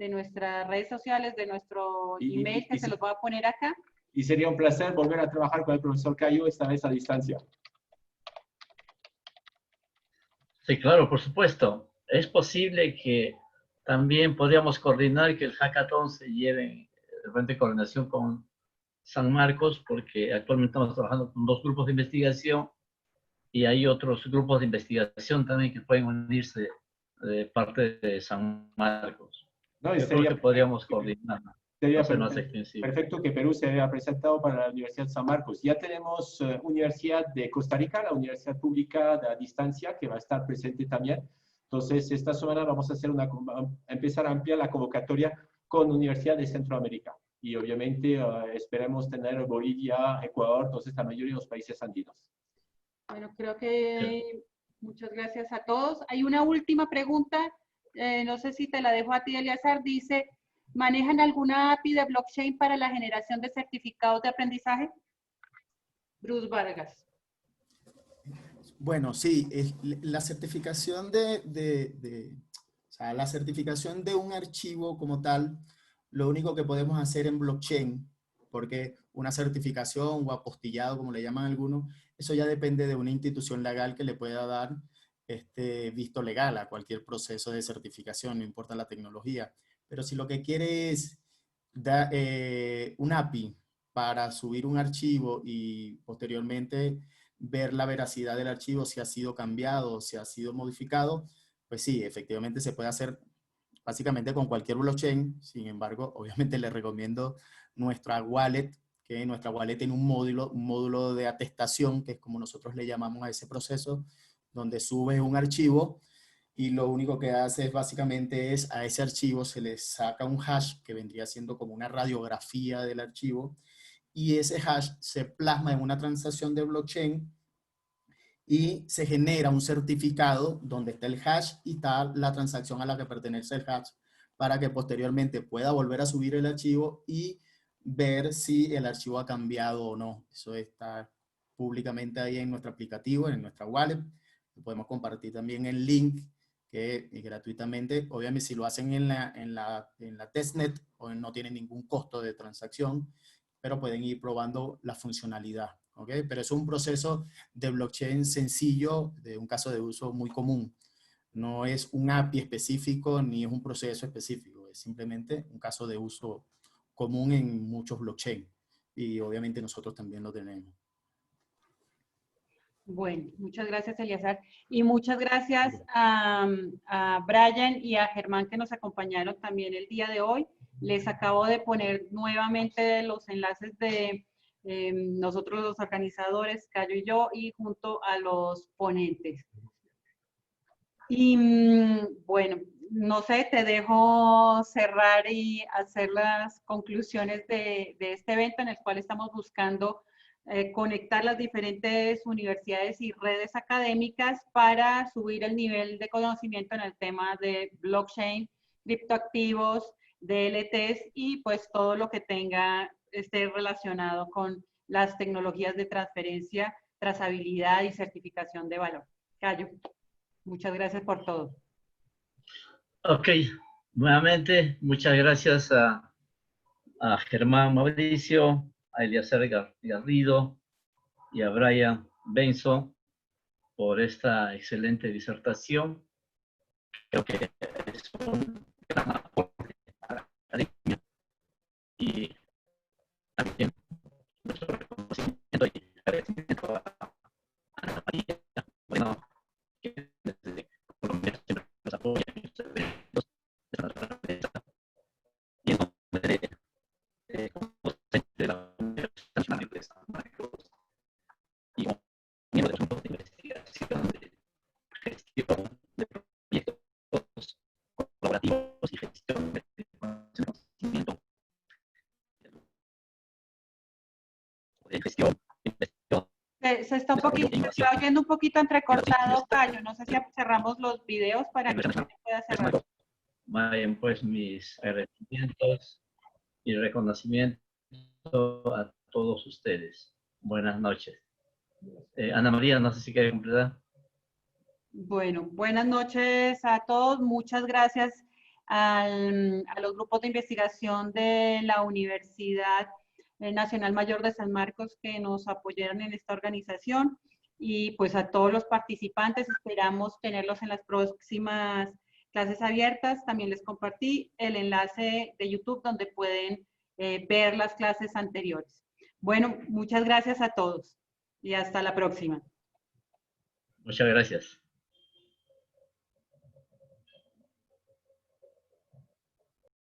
nuestras redes sociales, de nuestro email, que se los voy a poner acá. Y sería un placer volver a trabajar con el profesor Cayo, esta vez a distancia. Sí, claro, por supuesto. Es posible que también podríamos coordinar que el hackathon se lleve de repente en coordinación con San Marcos, porque actualmente estamos trabajando con 2 grupos de investigación y hay otros grupos de investigación también que pueden unirse de parte de San Marcos. No, Yo creo que podríamos coordinar. Sería hacer más extensivo. perfecto que Perú se haya presentado para la Universidad de San Marcos. Ya tenemos Universidad de Costa Rica, la Universidad Pública de a Distancia, que va a estar presente también. Entonces, esta semana vamos a hacer empezar a ampliar la convocatoria con Universidad de Centroamérica. Y obviamente esperemos tener Bolivia, Ecuador, entonces la mayoría de los países andinos. Bueno, creo que muchas gracias a todos. Hay una última pregunta, no sé si te la dejo a ti, Eleazar. Dice, ¿manejan alguna API de blockchain para la generación de certificados de aprendizaje? Bruce Vargas. Bueno, sí, la certificación o sea, la certificación de un archivo como tal, lo único que podemos hacer en blockchain, porque una certificación o apostillado, como le llaman algunos, eso ya depende de una institución legal que le pueda dar visto legal a cualquier proceso de certificación, no importa la tecnología. Pero si lo que quiere es un API para subir un archivo y posteriormente ver la veracidad del archivo, si ha sido cambiado, si ha sido modificado, pues sí, efectivamente se puede hacer básicamente con cualquier blockchain. Sin embargo, obviamente les recomiendo nuestra wallet, que nuestra wallet tiene un módulo de atestación, que es como nosotros le llamamos a ese proceso, donde subes un archivo y lo único que hace es básicamente a ese archivo se le saca un hash que vendría siendo como una radiografía del archivo, y ese hash se plasma en una transacción de blockchain y se genera un certificado donde está el hash y está la transacción a la que pertenece el hash, para que posteriormente pueda volver a subir el archivo y ver si el archivo ha cambiado o no. Eso está públicamente ahí en nuestro aplicativo, en nuestra wallet. Podemos compartir también el link que gratuitamente, obviamente si lo hacen en la testnet, no tienen ningún costo de transacción, pero pueden ir probando la funcionalidad. ¿Okay? Pero es un proceso de blockchain sencillo, de un caso de uso muy común. No es un API específico ni es un proceso específico, es simplemente un caso de uso común en muchos blockchain. Y obviamente nosotros también lo tenemos. Bueno, muchas gracias, Eleazar. Y muchas gracias a Brian y a Germán, que nos acompañaron también el día de hoy. Les acabo de poner nuevamente los enlaces de nosotros los organizadores, Cayo y yo, y junto a los ponentes. Y bueno, no sé, te dejo cerrar y hacer las conclusiones de este evento en el cual estamos buscando conectar las diferentes universidades y redes académicas para subir el nivel de conocimiento en el tema de blockchain, criptoactivos, DLTs y pues todo lo que esté relacionado con las tecnologías de transferencia, trazabilidad y certificación de valor. Cayo, muchas gracias por todo. Ok, nuevamente muchas gracias a Germán Mauricio, a Eleazar Garrido y a Brian Benson por esta excelente disertación. Creo que es un gran aporte a la academia y también nuestro reconocimiento y agradecimiento a Ana María, bueno, que desde Colombia siempre nos apoya en estos eventos de nuestra empresa y en nombre como docente de la Universidad Nacional de San Marcos y como miembro del grupo de investigación de gestión de proyectos colaborativos y gestión Se está oyendo un poquito entrecortado, Cayo. No sé si cerramos los videos para que usted pueda cerrar. Vayan pues mis agradecimientos y reconocimiento a todos ustedes. Buenas noches. Ana María, no sé si quiere completar. Bueno, buenas noches a todos. Muchas gracias a los grupos de investigación de la Universidad Nacional Mayor de San Marcos que nos apoyaron en esta organización y pues a todos los participantes. Esperamos tenerlos en las próximas clases abiertas. También les compartí el enlace de YouTube donde pueden ver las clases anteriores. Bueno, muchas gracias a todos y hasta la próxima. Muchas gracias.